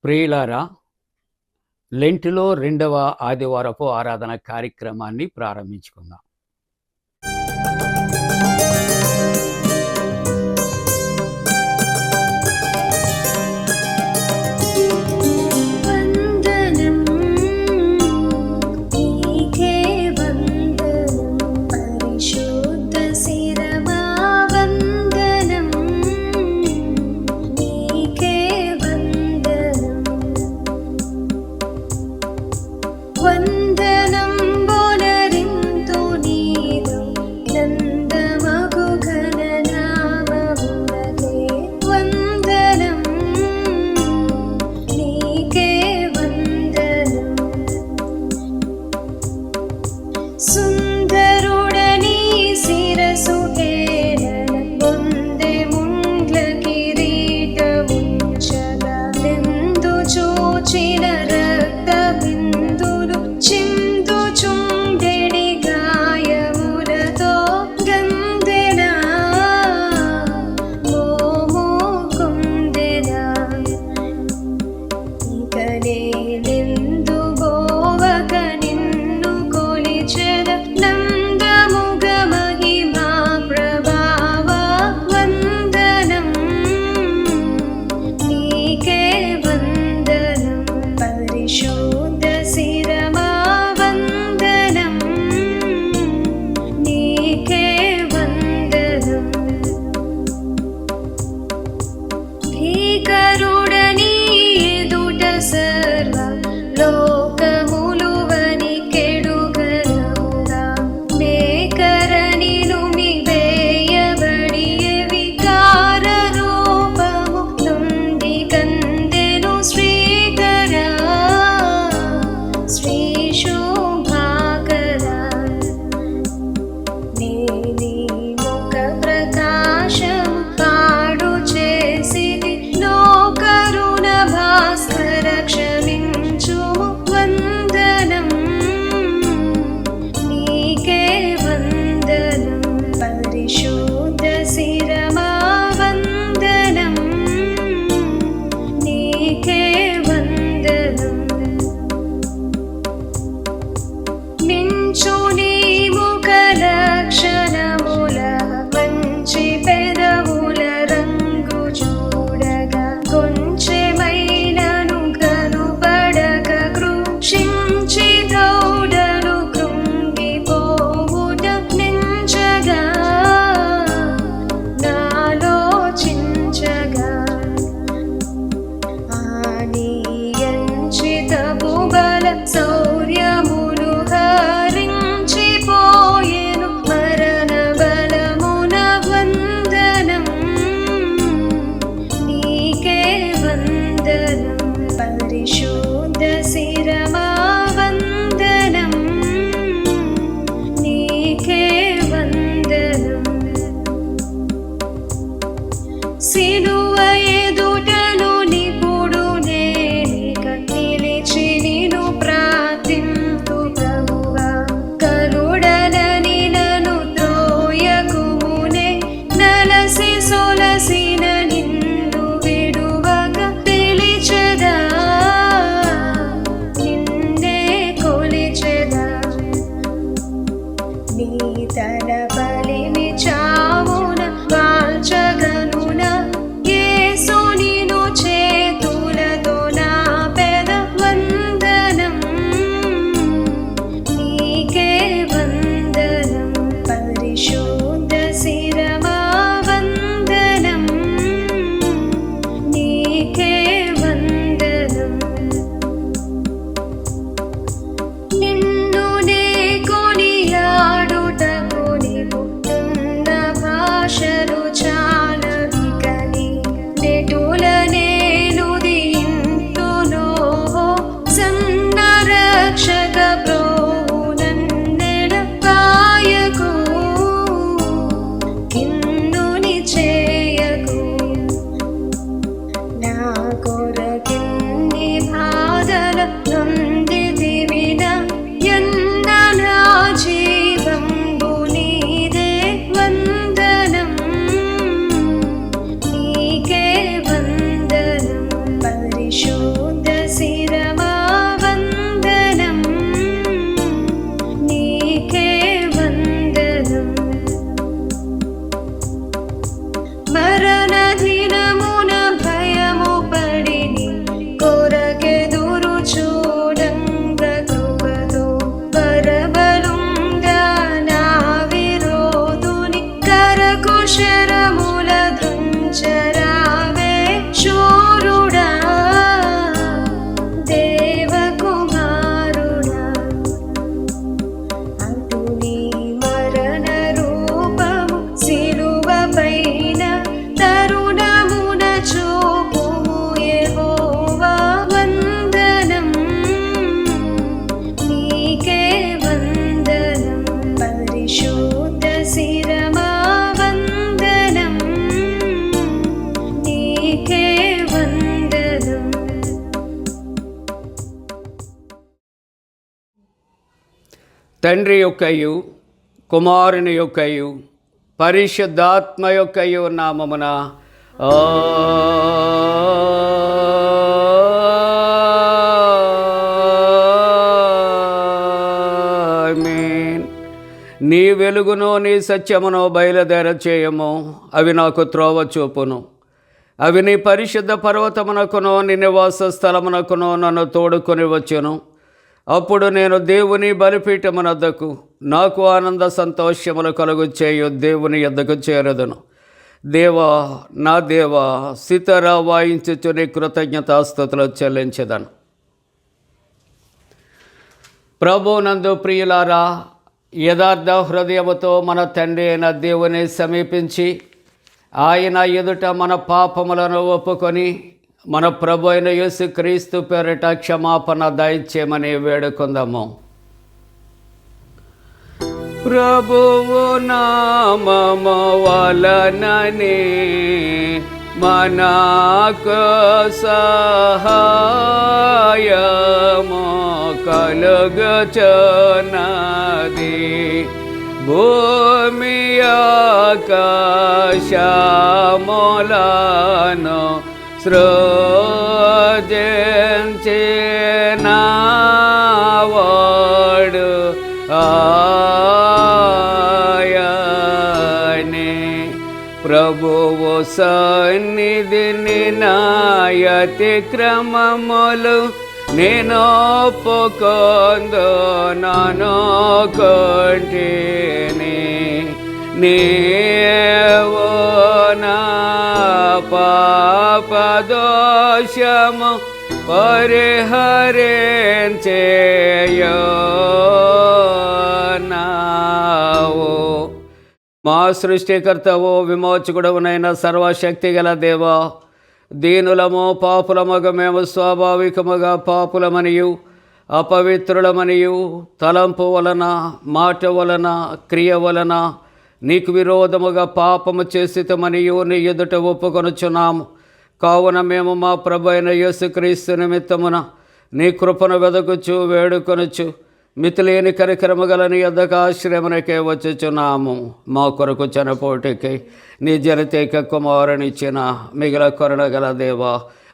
ప్రియులారా, లెంటులో రెండవ ఆదివారపు ఆరాధన కార్యక్రమాన్ని ప్రారంభించుకుందాం. తండ్రి యొక్కయు కుమారుని యొక్కయు పరిశుద్ధాత్మ యొక్కయు నామమున ఆమేన్. నీ వెలుగును నీ సత్యమును బయలుదేర చేయము, అవి నాకు త్రోవ చూపును. అవి నీ పరిశుద్ధ పర్వతమునకును నీ నివాస స్థలమునకును నన్ను తోడుకొని వచ్చును. అప్పుడు నేను దేవుని బలిపీఠమునద్దకు నాకు ఆనంద సంతోషములు కలుగు చేయు దేవుని యొద్దకు చేరదును. దేవా, నా దేవా, సితార వాయించుచు నీ కృతజ్ఞతాస్తుతులు చెల్లించెదను. ప్రభునందు ప్రియులారా, యథార్థ హృదయముతో మన తండ్రి అయిన దేవుని సమీపించి ఆయన ఎదుట మన పాపములను ఒప్పుకొని మన ప్రభు అయిన యేసుక్రీస్తు పేరిట క్షమాపణ దయచేయమని వేడుకుందాము. ప్రభువు నామము వలననే మనకు సహాయము కలుగుచున్నది. భూమి ఆకాశములను సృజించినవాడు ఆయనే. ప్రభువు సన్నిధిని నా అతిక్రమములు నేను ఒప్పుకొందునను కొంటిని. నీవు నా పాపదోషము పరిహరించేయున్నావు. మా సృష్టికర్తవు విమోచకుడవునైన సర్వశక్తి గల దేవా, దీనులము పాపులమగ మేము స్వాభావికముగా పాపులమనియు అపవిత్రులమనియు తలంపు వలన మాట వలన క్రియ వలన నీకు విరోధముగా పాపము చేసితమనియు నీ ఎదుట ఒప్పుకొనుచున్నాము. కావున మేము మా ప్రభు అయిన యేసుక్రీస్తు నిమిత్తమున నీ కృపను వెదకుచు వేడుకొనుచు మితిలేని కరికరము గల నీ యొద్దకు ఆశ్రయమునకే వచ్చుచున్నాము. మా కొరకు చనిపోటికై నీ జనతేక కుమారునిచ్చిన మిగిల కరుణ గల దేవా,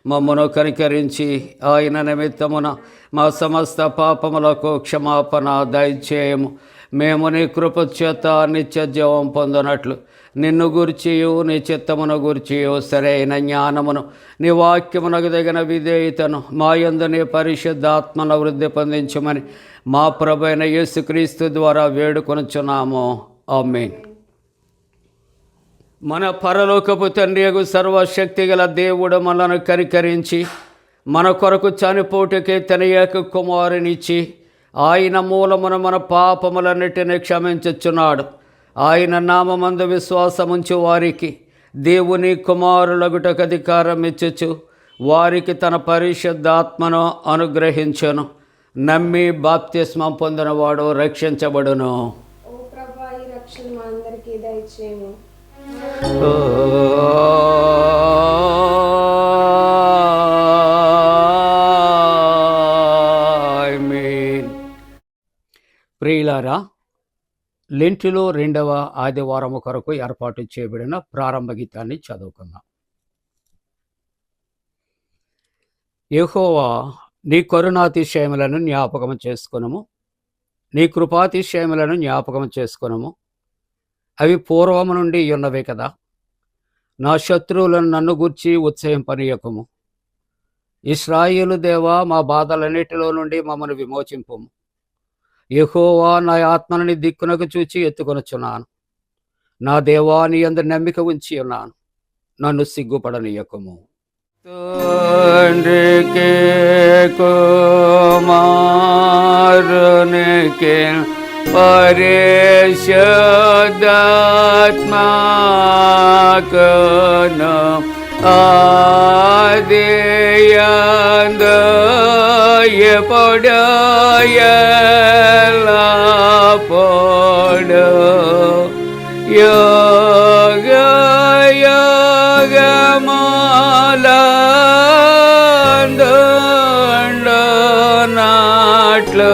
మమ్మను కనికరించి ఆయన నిమిత్తమున మా సమస్త పాపములకు క్షమాపణ దయచేయము. మేము నీ కృప చేత నిత్య జీవం పొందినట్లు నిన్ను గూర్చియు నీ చిత్తమును గూర్చియు సరైన జ్ఞానమును నీ వాక్యమునకు తగిన విధేయతను మా యందు నీ పరిశుద్ధాత్మను వృద్ధి పొందించమని మా ప్రభు అయిన యేసుక్రీస్తు ద్వారా వేడుకొనుచున్నాము. ఆమేన్. మన పరలోకపు తండ్రియగు సర్వశక్తి గల దేవుడు మనలను కనికరించి మన కొరకు చనిపోటుకే తన ఏక కుమారునిచ్చి ఆయన మూలమున మన పాపములన్నిటినీ క్షమించుచున్నాడు. ఆయన నామమందు విశ్వాసముంచు వారికి దేవుని కుమారులగుటకు అధికారం ఇచ్చుచు వారికి తన పరిశుద్ధాత్మను అనుగ్రహించును. నమ్మి బాప్తిస్మం పొందినవాడు రక్షించబడును. ప్రియులారా, లెంటులో 2వ ఆదివారం కొరకు ఏర్పాటు చేయబడిన ప్రారంభ గీతాన్ని చదువుకుందాం. యెహోవా, నీ కరుణాతిశయములను జ్ఞాపకం చేసుకొనుము, నీ కృపాతిశయములను జ్ఞాపకం చేసుకొనుము. అవి పూర్వము నుండి ఉన్నవే కదా. నా శత్రువులను నన్ను గూర్చి ఉత్సహింపనీయకుము. ఇశ్రాయేలు దేవా, మా బాధలన్నిటిలో నుండి మమ్మను విమోచింపుము. యెహోవా, నా ఆత్మను నీ దిక్కునకు చూచి ఎత్తుకొనుచున్నాను. నా దేవా, నీ యందు నమ్మిక ఉంచి ఉన్నాను, నన్ను సిగ్గుపడనీయకుము. తండ్రికి కుమారునికి పరిశుద్ధాత్మకును ఆదియందు ఎప్పుడు ఎల్లప్పుడు యుగ యుగములందుండునట్లు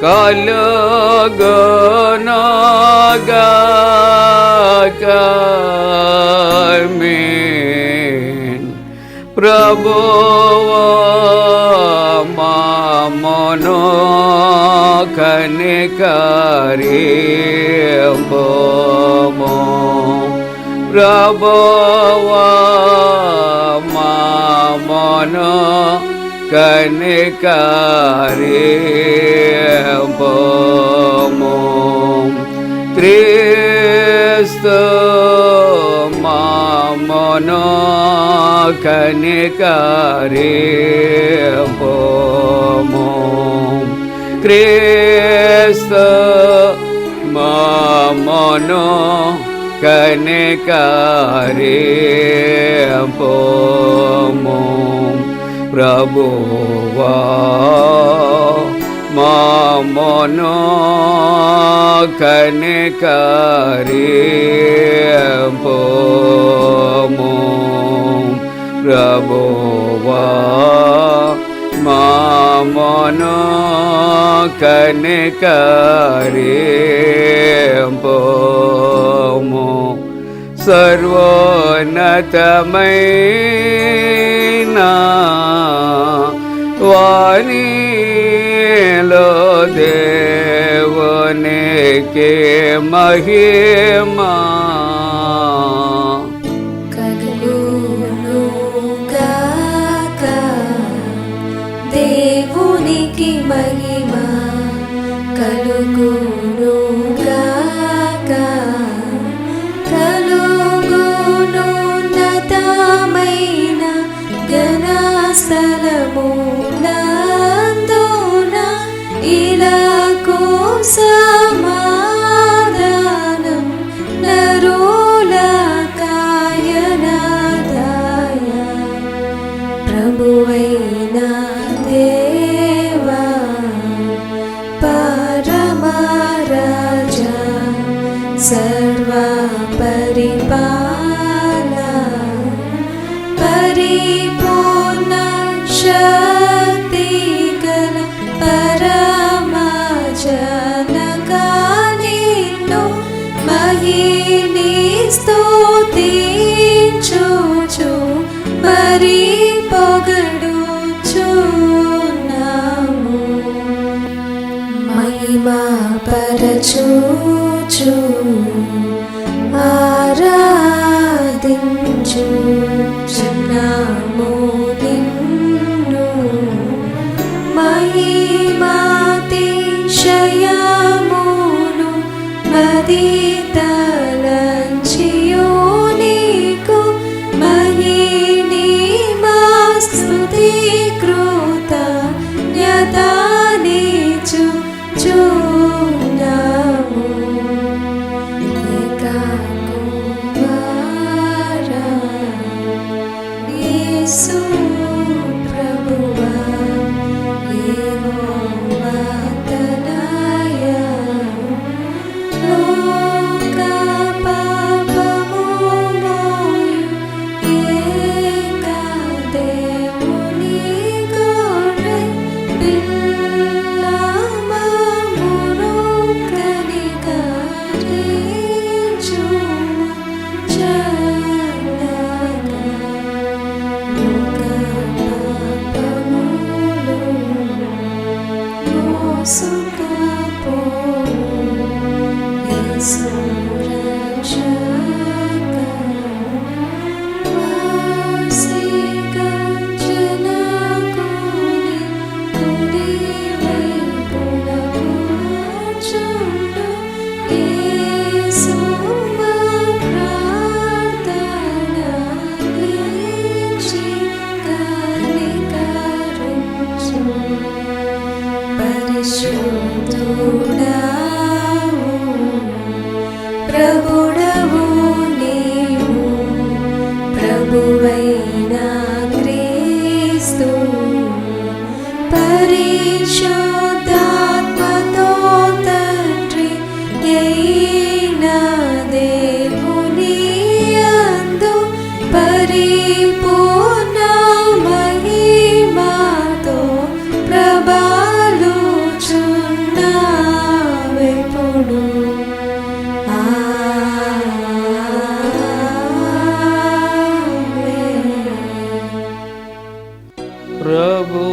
కలుగునుగాక. ఆమేన్. ప్రభువా మమ్మును కనికరింపుము. ప్రభువా మమ్మును కనికరింపుము. క్రీస్తు మమ్మును కనికరింపుము. క్రీస్తు మమ్మును కనికరింపుము. ప్రభువా మమ్మును కనికరింపుము. ప్రభువా మమ్మును కనికరింపుము. సర్వోన్నతమైన వానిలో దేవునికి మహిమా. కలుగునుగాక. దేవునికి మహిమా కలుగునుగాక. కలుగునున్నతమైన ఘనస్థలమునందున ఇలకు సమాధానం నరులకాయనదాయ. ప్రభువైన దేవా పరమరాజా సర్వ పరిపాల పరిపూర్ణ శక్తి గల పరమజనకా నిన్ను మహిని స్తుతించుచు మరి పొగడుచున్నాము. మహిమా పరచుచు ఆరాధించుచున్నాము నిన్ను. మహిమాతిశయమును మది తలంచియు నీకు మహిని మా స్తుతి కృతజ్ఞతానిచ్చుచున్నాము. ఏకకుమారా యేసు ప్రభువా యెహోవా తనయ లోక పాపము మోయు ఏక దేవుని గొర్రె పిల్ల మమ్మును కనికరించుము చల్లగా. లోక పాపములు మోసుకపోవు యేసు రక్షక. వాసిక జనకుని కుడి వైపున కూర్చుండు యేసు మా ప్రార్థన నిలిచి కనికరించు. పరిశుద్ధుడవు ప్రభుడవు నీవు. ప్రభువైన క్రీస్తు పరిశుద్ధాత్మతో తండ్రి అయిన దేవుని యందు పరిపూర్ణ మహిమతో ప్రభాలుచున్నావు. ప్రభు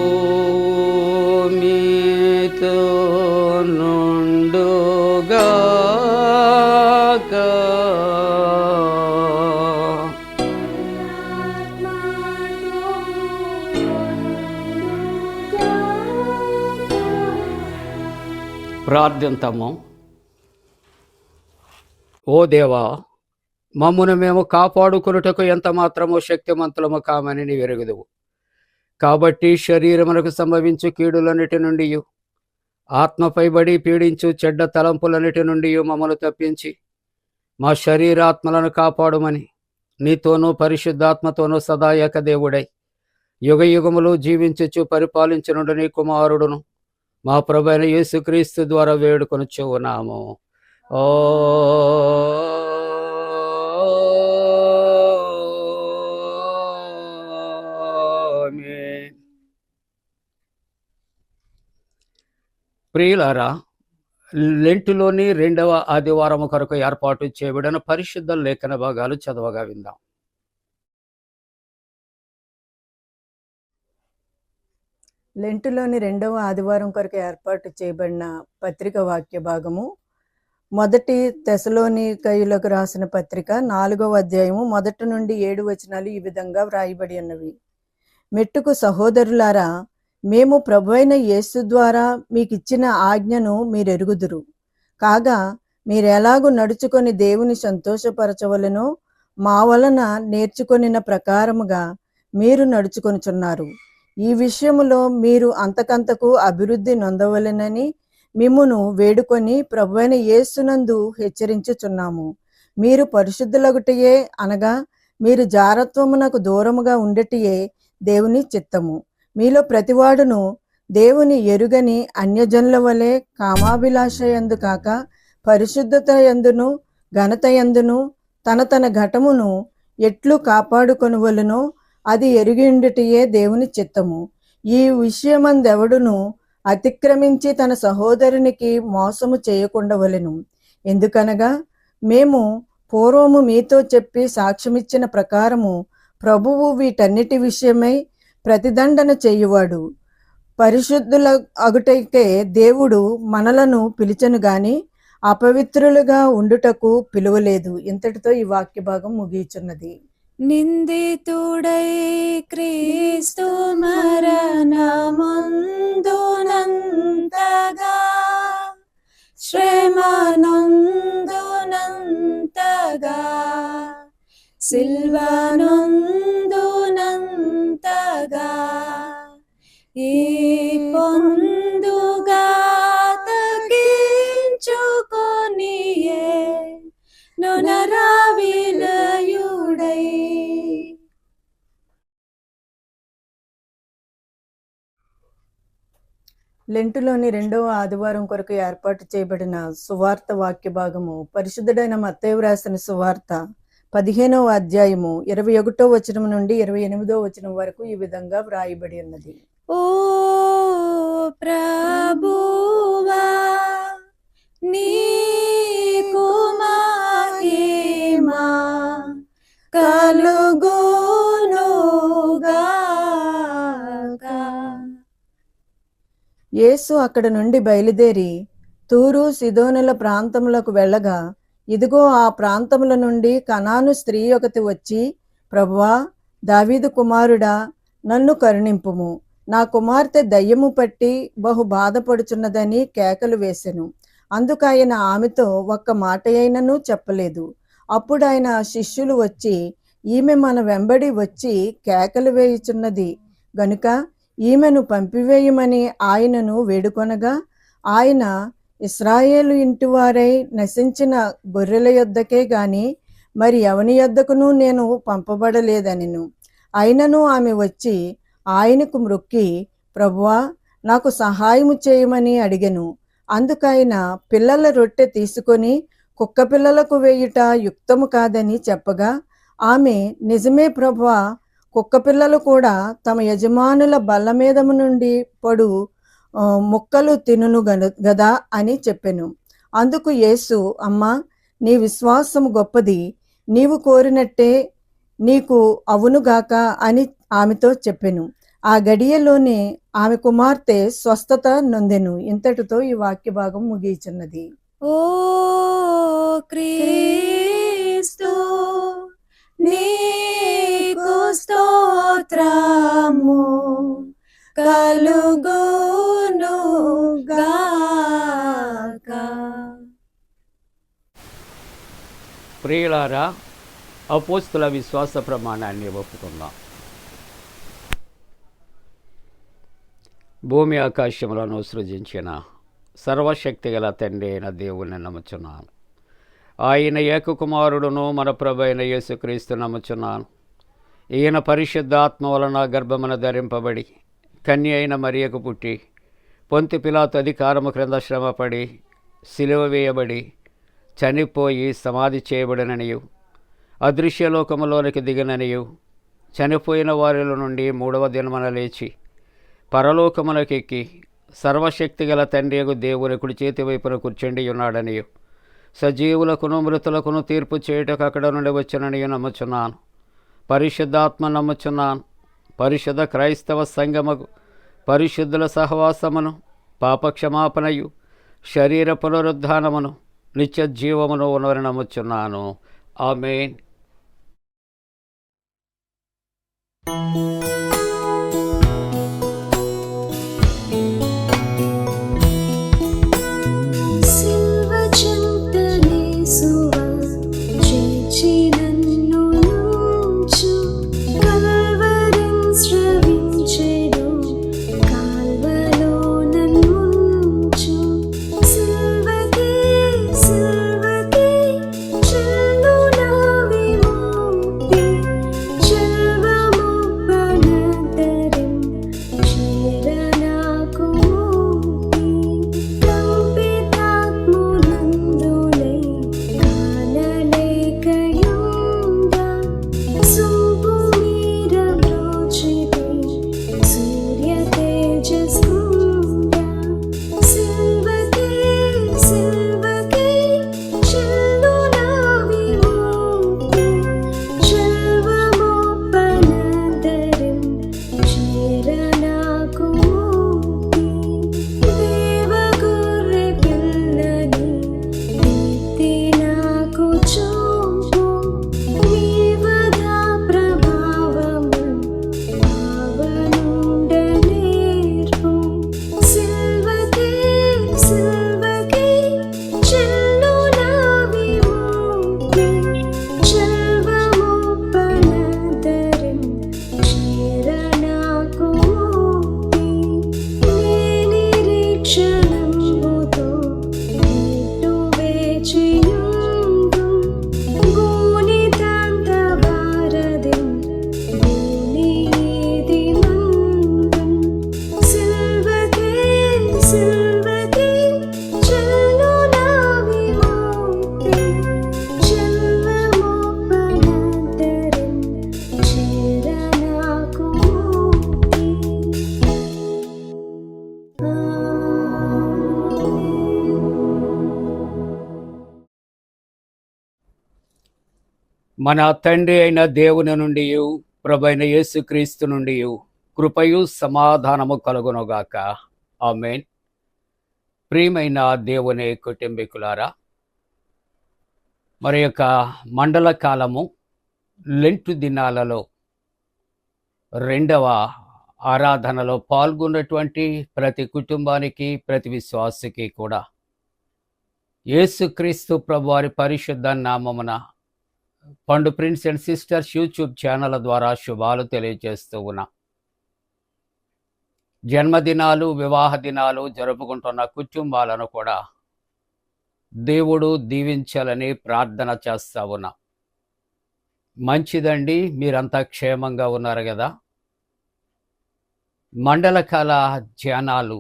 మీతో నుండుగాక. ప్రార్థింతము. ఓ దేవా, మమ్మును మేము కాపాడుకొనుటకు ఎంత మాత్రమో శక్తిమంతులము కామని నీ ఎరుగుదువు. కాబట్టి శరీరమునకు సంభవించు కీడులన్నిటి నుండి, ఆత్మపై బడి పీడించు చెడ్డ తలంపులన్నిటి నుండి మమ్మను తప్పించి మా శరీరాత్మలను కాపాడుమని నీతోనూ పరిశుద్ధాత్మతోనూ సదా ఏకదేవుడై యుగ యుగములు జీవించుచు పరిపాలించునుడు నీ కుమారుడును మా ప్రభువైన యేసుక్రీస్తు ద్వారా వేడుకొనుచు ఉన్నాము. ఆమేన్. ప్రియులారా, లెంటులోని 2వ ఆదివారం కొరకు ఏర్పాటు చేయబడిన పరిశుద్ధ లేఖన భాగాలు చదవగా విందాం. లెంటులోని 2వ ఆదివారం కొరకు ఏర్పాటు చేయబడిన పత్రిక వాక్య భాగము మొదటి తెసలోనికయులకు రాసిన పత్రిక 4వ అధ్యాయము 1 నుండి 7 వచనాలు ఈ విధంగా వ్రాయబడి ఉన్నవి. మెట్టుకు సహోదరులారా, మేము ప్రభువైన యేసు ద్వారా మీకు ఇచ్చిన ఆజ్ఞను మీరెరుగుదురు. కాగా మీరెలాగూ నడుచుకొని దేవుని సంతోషపరచవలెనో మా వలన నేర్చుకొనిన ప్రకారముగా మీరు నడుచుకొనుచున్నారు. ఈ విషయములో మీరు అంతకంతకు అభివృద్ధి నొందవలెనని మిమ్మును వేడుకొని ప్రభువైన యేసునందు హెచ్చరించుచున్నాము. మీరు పరిశుద్ధులగుటయే, అనగా మీరు జారత్వమునకు దూరముగా ఉండటియే దేవుని చిత్తము. మీలో ప్రతివాడును దేవుని ఎరుగని అన్యజనుల వలె కామాభిలాషయందు కాక పరిశుద్ధత యందును ఘనత యందును తన తన ఘటమును ఎట్లు కాపాడుకొనువలెనో అది ఎరిగిండుటయే దేవుని చిత్తము. ఈ విషయమందెవడును అతిక్రమించి తన సహోదరునికి మోసము చేయకుండవలెను. ఎందుకనగా మేము పూర్వము మీతో చెప్పి సాక్ష్యమిచ్చిన ప్రకారము ప్రభువు వీటన్నిటి విషయమై ప్రతిదండన చేయువాడు. పరిశుద్ధుల అగుటకే దేవుడు మనలను పిలిచెను గాని అపవిత్రులుగా ఉండుటకు పిలువలేదు. ఇంతటితో ఈ వాక్య భాగం ముగియుచున్నది. నిందితుడై క్రీస్తు మరణమందునంతగా శ్రమనందునంతగా సిల్వనందునంతగా ఈ పొందుగా తగ్గించుకొనియే నొనరావిలయుడై. లెంటులోని 2వ ఆదివారం కొరకు ఏర్పాటు చేయబడిన సువార్త వాక్య భాగము పరిశుద్ధుడైన మత్తయి వ్రాసిన సువార్త 15వ అధ్యాయము 21వ వచనం నుండి 28వ వచనం వరకు ఈ విధంగా వ్రాయబడి ఉన్నది. ఓ ప్రభువా, నీకు మహిమ కలుగునుగాక. యేసు అక్కడ నుండి బయలుదేరి తూరు సిదోనుల ప్రాంతములకు వెళ్ళగా, ఇదిగో ఆ ప్రాంతముల నుండి కనాను స్త్రీ ఒకటి వచ్చి, ప్రభువా, దావీదు కుమారుడా, నన్ను కరుణింపుము, నా కుమార్తె దయ్యము పట్టి బహు బాధపడుచున్నదని కేకలు వేసెను. అందుకు ఆయన ఆమెతో ఒక్క మాట అయినను చెప్పలేదు. అప్పుడు ఆయన శిష్యులు వచ్చి, ఈమె మన వెంబడి వచ్చి కేకలు వేయుచున్నది గనుక ఈమెను పంపివేయమని ఆయనను వేడుకొనగా, ఆయన ఇశ్రాయేలు ఇంటివారై నశించిన గొర్రెల యొద్దకే గాని మరి ఎవని యొద్దకును నేను పంపబడలేదనిను. అయినను ఆమె వచ్చి ఆయనకు మ్రొక్కి, ప్రభువా, నాకు సహాయము చేయమని అడిగెను. అందుకైన పిల్లల రొట్టె తీసుకొని కుక్క పిల్లలకు వేయుట యుక్తము కాదని చెప్పగా, ఆమె, నిజమే ప్రభువా, కుక్క పిల్లలు కూడా తమ యజమానుల బల్ల మీదము నుండి పడు ముక్కలు తినును గదా అని చెప్పెను. అందుకు యేసు, అమ్మా, నీ విశ్వాసము గొప్పది, నీవు కోరినట్టే నీకు అవునుగాక అని ఆమెతో చెప్పెను. ఆ గడియలోనే ఆమె కుమార్తె స్వస్థత నొందెను. ఇంతటితో ఈ వాక్య భాగం ముగియుచున్నది. ఓ క్రీస్తు నీకు స్తోత్రము కలుగును గాక. ప్రియులారా, అపోస్తుల విశ్వాస ప్రమాణాన్ని ఒప్పుకుందాం. భూమి ఆకాశములను సృజించిన సర్వశక్తి గల తండ్రి అయిన దేవుని నమ్ముచున్నాను. ఆయన ఏకకుమారుడును మన ప్రభు అయిన యేసుక్రీస్తు నమ్ముచున్నాను. ఈయన పరిశుద్ధాత్మ వలన గర్భమున ధరింపబడి కన్య అయిన మరియకు పుట్టి పొంతి పిలాతు అధికారము క్రింద శ్రమపడి సిలువ వేయబడి చనిపోయి సమాధి చేయబడిననియు అదృశ్యలోకములోనికి దిగిననియు చనిపోయిన వారిలో నుండి మూడవ దినమున లేచి పరలోకమునకెక్కి సర్వశక్తి గల తండ్రియగు దేవుని కుడి చేతి వైపున కూర్చుండి ఉన్నాడనియు సజీవులకును మృతులకును తీర్పు చేయుటకు అక్కడ నుండి వచ్చిననియు నమ్ముచున్నాను. పరిశుద్ధాత్మ నమ్ముచున్నాను. పరిశుద్ధ క్రైస్తవ సంగమకు పరిశుద్ధుల సహవాసమును పాపక్షమాపణయు శరీర పునరుద్ధానమును నిత్య జీవమును ఉన్నవని నమ్ముచున్నాను. ఆమేన్. సిల్వ చింతనేసువ చేచి నన్ను నుంచు కల్వరిన్ శ్రవించెను కాల్వలో నన్నుంచు సిల్వకి సిల్వకి చెల్లు నా విముక్తి చెల్వముప్పనదరిన్ చేర నాకు ముక్తి కంపితాత్మునందులై కానలేకయుండా సుంపు మీర బ్రోచితి సూర్య తేజస్సుండా సిల్వకి సిల్వకి చెల్లు నా విముక్తి చెల్వముప్పనదరిన్ చేర నాకు ముక్తి దేవగొర్రె పిల్లని దీప్తి నాకు చూపు నీవదా ప్రభావము భావనుండనేర్పు సిల్వకి సిల్వకి చెల్లు నా విముక్తి చెల్వముప్పనదరిన్ చేర నాకు ముక్తి నీ నిరీక్షణంబుతో నిట్టు వేచియుండు భూనితాంత భారదిన్ భూనీది మందం సిల్వకి సిల్వకి చెల్లు నా విముక్తి చెల్వముప్పనదరిన్ చేర నాకు ముక్తి. మన తండ్రి అయిన దేవుని నుండి ప్రభైన యేసుక్రీస్తు నుండి కృపయు సమాధానము కలుగునుగాక. ఆమేన్. ప్రియమైన దేవుని కుటుంబీకులారా, మరి యొక్క మండల కాలము లెంటు దినాలలో రెండవ ఆరాధనలో పాల్గొన్నటువంటి ప్రతి కుటుంబానికి ప్రతి విశ్వాసికి కూడా యేసుక్రీస్తు ప్రభువారి పరిశుద్ధ నామమున పండు prince and sisters YouTube channel ద్వారా శుభాలు తెలియజేస్తూ ఉన్నా. జన్మదినాలు వివాహ దినాలు జరుపుకుంటున్న కుటుంబాలను కూడా దేవుడు దీవించాలని ప్రార్థన చేస్తా ఉన్నా. మంచిదండి, మీరంతా క్షేమంగా ఉన్నారు కదా. మండలకాల ధ్యానాలు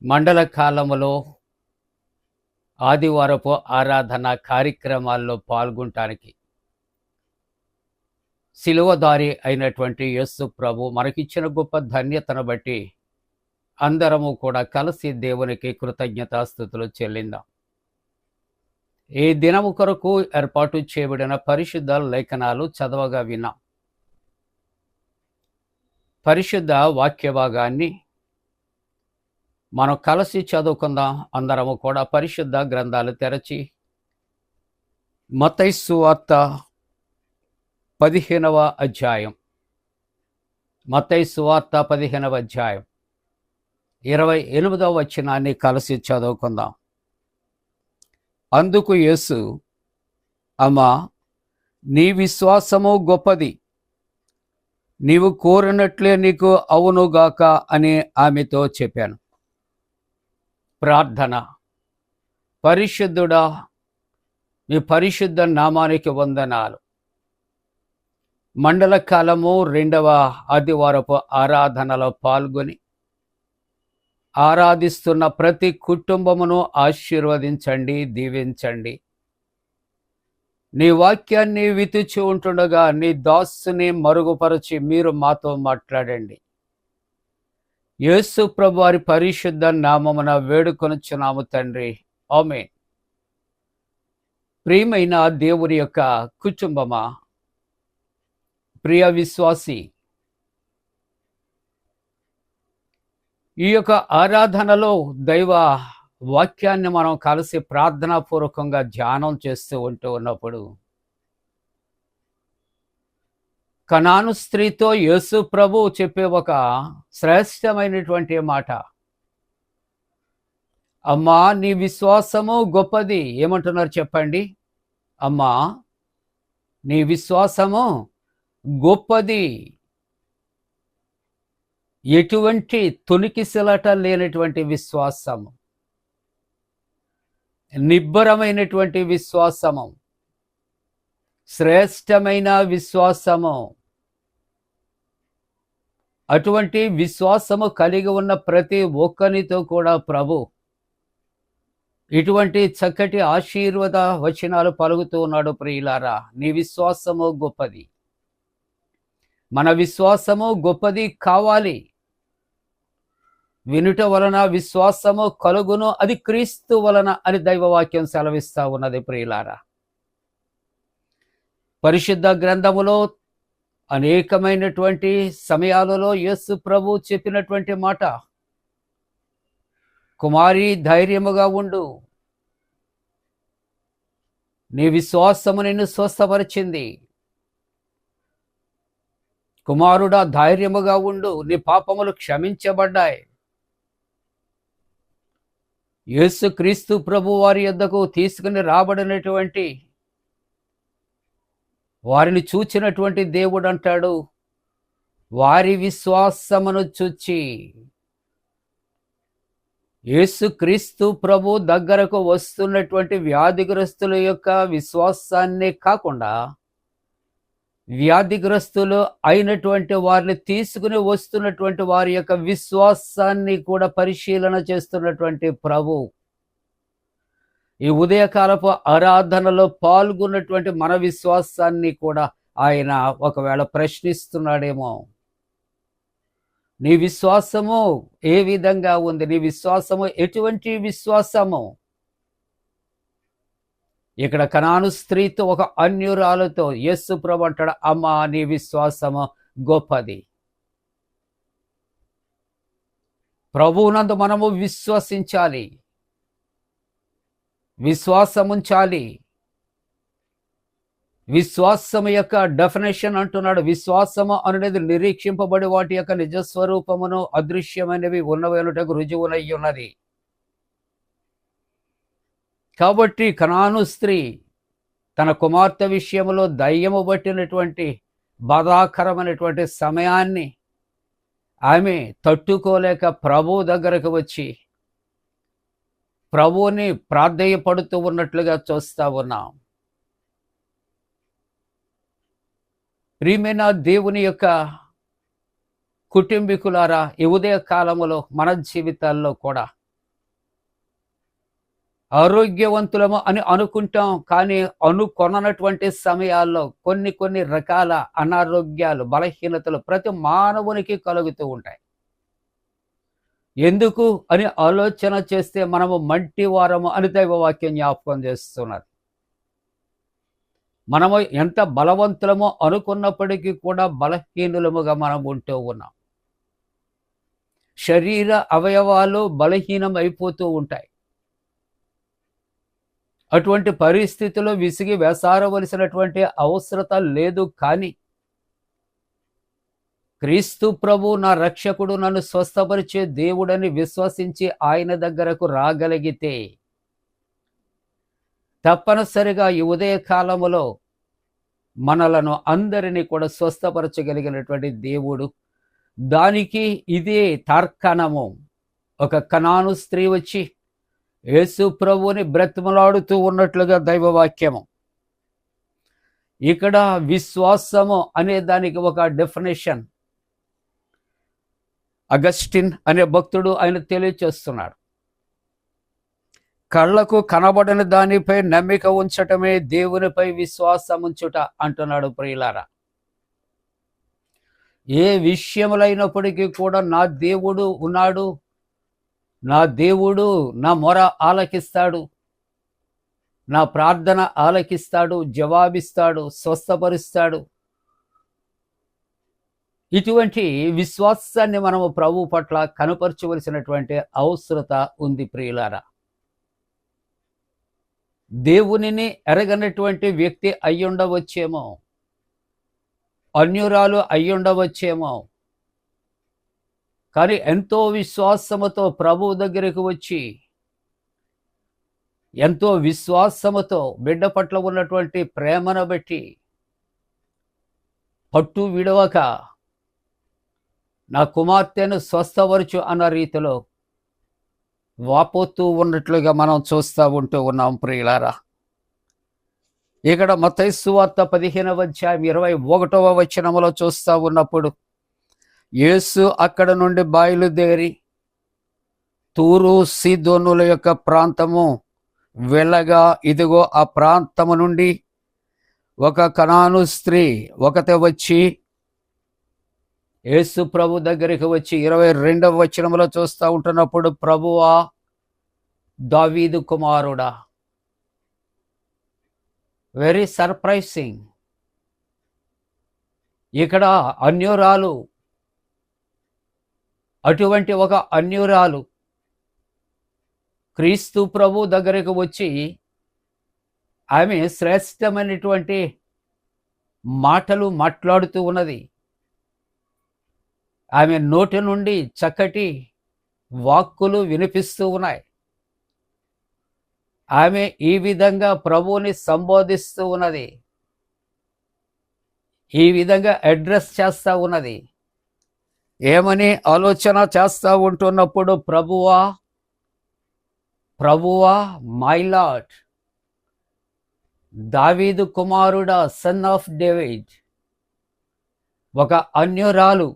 మండల కాలములో ఆదివారపు ఆరాధన కార్యక్రమాల్లో పాల్గొనటానికి శిలువదారి అయినటువంటి యేసు ప్రభు మనకిచ్చిన గొప్ప ధన్యతను బట్టి అందరము కూడా కలిసి దేవునికి కృతజ్ఞతాస్తుతులు చెల్లిందాం. ఈ దినము కొరకు ఏర్పాటు చేయబడిన పరిశుద్ధ లేఖనాలు చదవగా విన్నాం. పరిశుద్ధ వాక్య భాగాన్ని మనం కలిసి చదువుకుందాం. అందరము కూడా పరిశుద్ధ గ్రంథాలు తెరచి మత్తయి సువార్త 15వ అధ్యాయం, మత్తయి సువార్త 15వ అధ్యాయం 28వ వచనాన్ని కలిసి చదువుకుందాం. అందుకు యేసు, అమ్మా, నీ విశ్వాసము గొప్పది, నీవు కోరినట్లే నీకు అవునుగాక అని ఆమెతో చెప్పాను. ప్రార్థన. పరిశుద్ధుడా, మీ పరిశుద్ధ నామానికి వందనాలు. మండల కాలము 2వ ఆదివారపు ఆరాధనలో పాల్గొని ఆరాధిస్తున్న ప్రతి కుటుంబమును ఆశీర్వదించండి, దీవించండి. నీ వాక్యాన్ని వితుచి ఉంటుండగా నీ దాసుని మరుగుపరచి మీరు మాతో మాట్లాడండి. యేసు ప్రభు వారి పరిశుద్ధ నామమున వేడుకొనుచున్నాము తండ్రి, ఆమేన్. ప్రియమైన దేవుని యొక్క కుటుంబమా, ప్రియ విశ్వాసి, ఈ యొక్క ఆరాధనలో దైవ వాక్యాన్ని మనం కలిసి ప్రార్థనాపూర్వకంగా ధ్యానం చేస్తూ ఉన్నప్పుడు కనాను స్త్రీతో యేసు ప్రభు చెప్పే ఒక శ్రేష్టమైనటువంటి మాట, అమ్మా, నీ విశ్వాసము గొప్పది. ఏమంటున్నారు చెప్పండి? అమ్మా, నీ విశ్వాసము గొప్పది. ఎటువంటి తొణికిసలాట లేనటువంటి విశ్వాసము, నిబ్బరమైనటువంటి విశ్వాసము, శ్రేష్టమైన విశ్వాసము. అటువంటి విశ్వాసము కలిగి ఉన్న ప్రతి ఒక్కరితో కూడా ప్రభు ఇటువంటి చక్కటి ఆశీర్వాద వచనాలు పలుకుతూ ఉన్నాడు. ప్రియులారా, నీ విశ్వాసము గొప్పది. మన విశ్వాసము గొప్పది కావాలి. వినుట వలన విశ్వాసము కలుగును, అది క్రీస్తు వలన అని దైవవాక్యం సెలవిస్తా ఉన్నది. ప్రియులారా, పరిశుద్ధ గ్రంథములో అనేకమైనటువంటి సమయాలలో యేసు ప్రభు చెప్పినటువంటి మాట, కుమారి ధైర్యముగా ఉండు, నీ విశ్వాసము నిన్ను స్వస్థపరిచింది. కుమారుడా, ధైర్యముగా ఉండు, నీ పాపములు క్షమించబడ్డాయి. యేసు క్రీస్తు ప్రభు వారి యొద్దకు తీసుకుని రాబడినటువంటి వారిని చూచినటువంటి దేవుడు అంటాడు, వారి విశ్వాసమును చూచి. యేసు క్రీస్తు ప్రభు దగ్గరకు వస్తున్నటువంటి వ్యాధిగ్రస్తుల యొక్క విశ్వాసాన్నే కాకుండా వ్యాధిగ్రస్తులు అయినటువంటి వారిని తీసుకుని వస్తున్నటువంటి వారి యొక్క విశ్వాసాన్ని కూడా పరిశీలన చేస్తున్నటువంటి ప్రభు ఈ ఉదయకాలపు ఆరాధనలో పాల్గొన్నటువంటి మన విశ్వాసాన్ని కూడా ఆయన ఒకవేళ ప్రశ్నిస్తున్నాడేమో. నీ విశ్వాసము ఏ విధంగా ఉంది? నీ విశ్వాసము ఎటువంటి విశ్వాసము? ఇక్కడ కనాను స్త్రీతో, ఒక అన్యురాలతో యేసు ప్రభు అంటాడు, అమ్మా, నీ విశ్వాసము గొప్పది. ప్రభువునందు మనము విశ్వసించాలి, విశ్వాసముంచాలి. విశ్వాసము యొక్క డెఫినేషన్ అంటున్నాడు, విశ్వాసము అనేది నిరీక్షింపబడి వాటి యొక్క నిజస్వరూపమును అదృశ్యమైనవి ఉన్నవనుటకు రుజువునై ఉన్నది. కాబట్టి కనాను స్త్రీ తన కుమార్తె విషయంలో దయ్యము పట్టినటువంటి బాధాకరమైనటువంటి సమయాన్ని ఆమె తట్టుకోలేక ప్రభు దగ్గరకు వచ్చి ప్రభువుని ప్రాధేయపడుతూ ఉన్నట్లుగా చూస్తా ఉన్నాం. ప్రియమైన దేవుని యొక్క కుటుంబీకులారా, ఈ ఉదయ కాలములో మన జీవితాల్లో కూడా ఆరోగ్యవంతులము అని అనుకుంటాం, కానీ అనుకొననటువంటి సమయాల్లో కొన్ని రకాల అనారోగ్యాలు, బలహీనతలు ప్రతి మానవునికి కలుగుతూ ఉంటాయి. ఎందుకు అని ఆలోచన చేస్తే మనము మంటివారము అని దైవవాక్యం జ్ఞాపకం చేస్తున్నారు. మనము ఎంత బలవంతులమో అనుకున్నప్పటికీ కూడా బలహీనులముగా మనం ఉంటూ ఉన్నాం. శరీర అవయవాలు బలహీనం అయిపోతూ ఉంటాయి. అటువంటి పరిస్థితిలో విసిగి వేసారవలసినటువంటి అవసరత లేదు. కానీ క్రీస్తు ప్రభు నా రక్షకుడు, నన్ను స్వస్థపరిచే దేవుడని విశ్వసించి ఆయన దగ్గరకు రాగలిగితే తప్పనిసరిగా ఈ ఉదయ కాలములో మనలను అందరినీ కూడా స్వస్థపరచగలిగినటువంటి దేవుడు. దానికి ఇదే తార్కాణము. ఒక కనాను స్త్రీ వచ్చి యేసు ప్రభువుని బ్రతిమలాడుతూ ఉన్నట్లుగా దైవవాక్యము. ఇక్కడ విశ్వాసము అనే దానికి ఒక డెఫినేషన్ అగస్టిన్ అనే భక్తుడు ఆయన తెలియచేస్తున్నాడు. కళ్ళకు కనబడని దానిపై నమ్మిక ఉంచటమే దేవునిపై విశ్వాసం ఉంచుట అంటున్నాడు. ప్రియులారా, ఏ విషయములైనప్పటికీ కూడా నా దేవుడు ఉన్నాడు, నా దేవుడు నా మొర ఆలకిస్తాడు, నా ప్రార్థన ఆలకిస్తాడు, జవాబిస్తాడు, స్వస్థపరుస్తాడు. ఇటువంటి విశ్వాసాన్ని మనము ప్రభు పట్ల కనపరచవలసినటువంటి అవసరత ఉంది. ప్రియులారా, దేవునిని ఎరగనటువంటి వ్యక్తి అయ్యుండవచ్చేమో, అన్యురాలు అయ్యుండవచ్చేమో, కానీ ఎంతో విశ్వాసముతో ప్రభు దగ్గరకు వచ్చి ఎంతో విశ్వాసముతో బిడ్డ పట్ల ఉన్నటువంటి ప్రేమను బట్టి పట్టు విడవక నా కుమార్తెను స్వస్థపరచు అన్న రీతిలో వాపోతూ ఉన్నట్లుగా మనం చూస్తూ ఉంటూ ఉన్నాం. ప్రియులారా, ఇక్కడ మత్తయి సువార్త 15వ అధ్యాయం 21వ వచనములో చూస్తూ ఉన్నప్పుడు యేసు అక్కడ నుండి బయలుదేరి తూరు సీదోనుల యొక్క ప్రాంతము వెళ్ళగా, ఇదిగో ఆ ప్రాంతము నుండి ఒక కనాను స్త్రీ ఒకతే వచ్చి యేసు ప్రభు దగ్గరికి వచ్చి 22వ వచనములో చూస్తూ ఉంటున్నప్పుడు, ప్రభువా, దావీదు కుమారుడా. Very surprising. ఇక్కడ అన్యురాలు, అటువంటి ఒక అన్యురాలు క్రీస్తు ప్రభు దగ్గరకు వచ్చి ఆమె శ్రేష్టమైనటువంటి మాటలు మాట్లాడుతూ ఉన్నది. ఆమె నోటి నుండి చక్కటి వాక్కులు వినిపిస్తూ ఉన్నాయి. ఆమె ఈ విధంగా ప్రభువుని సంబోధిస్తూ ఉన్నది, ఈ విధంగా అడ్రస్ చేస్తూ ఉన్నది. ఏమని ఆలోచన చేస్తూ ఉంటున్నప్పుడు, ప్రభువా, ప్రభువా, మై లార్డ్, దావీదు కుమారుడా, సన్ ఆఫ్ డేవిడ్. ఒక అన్యురాలు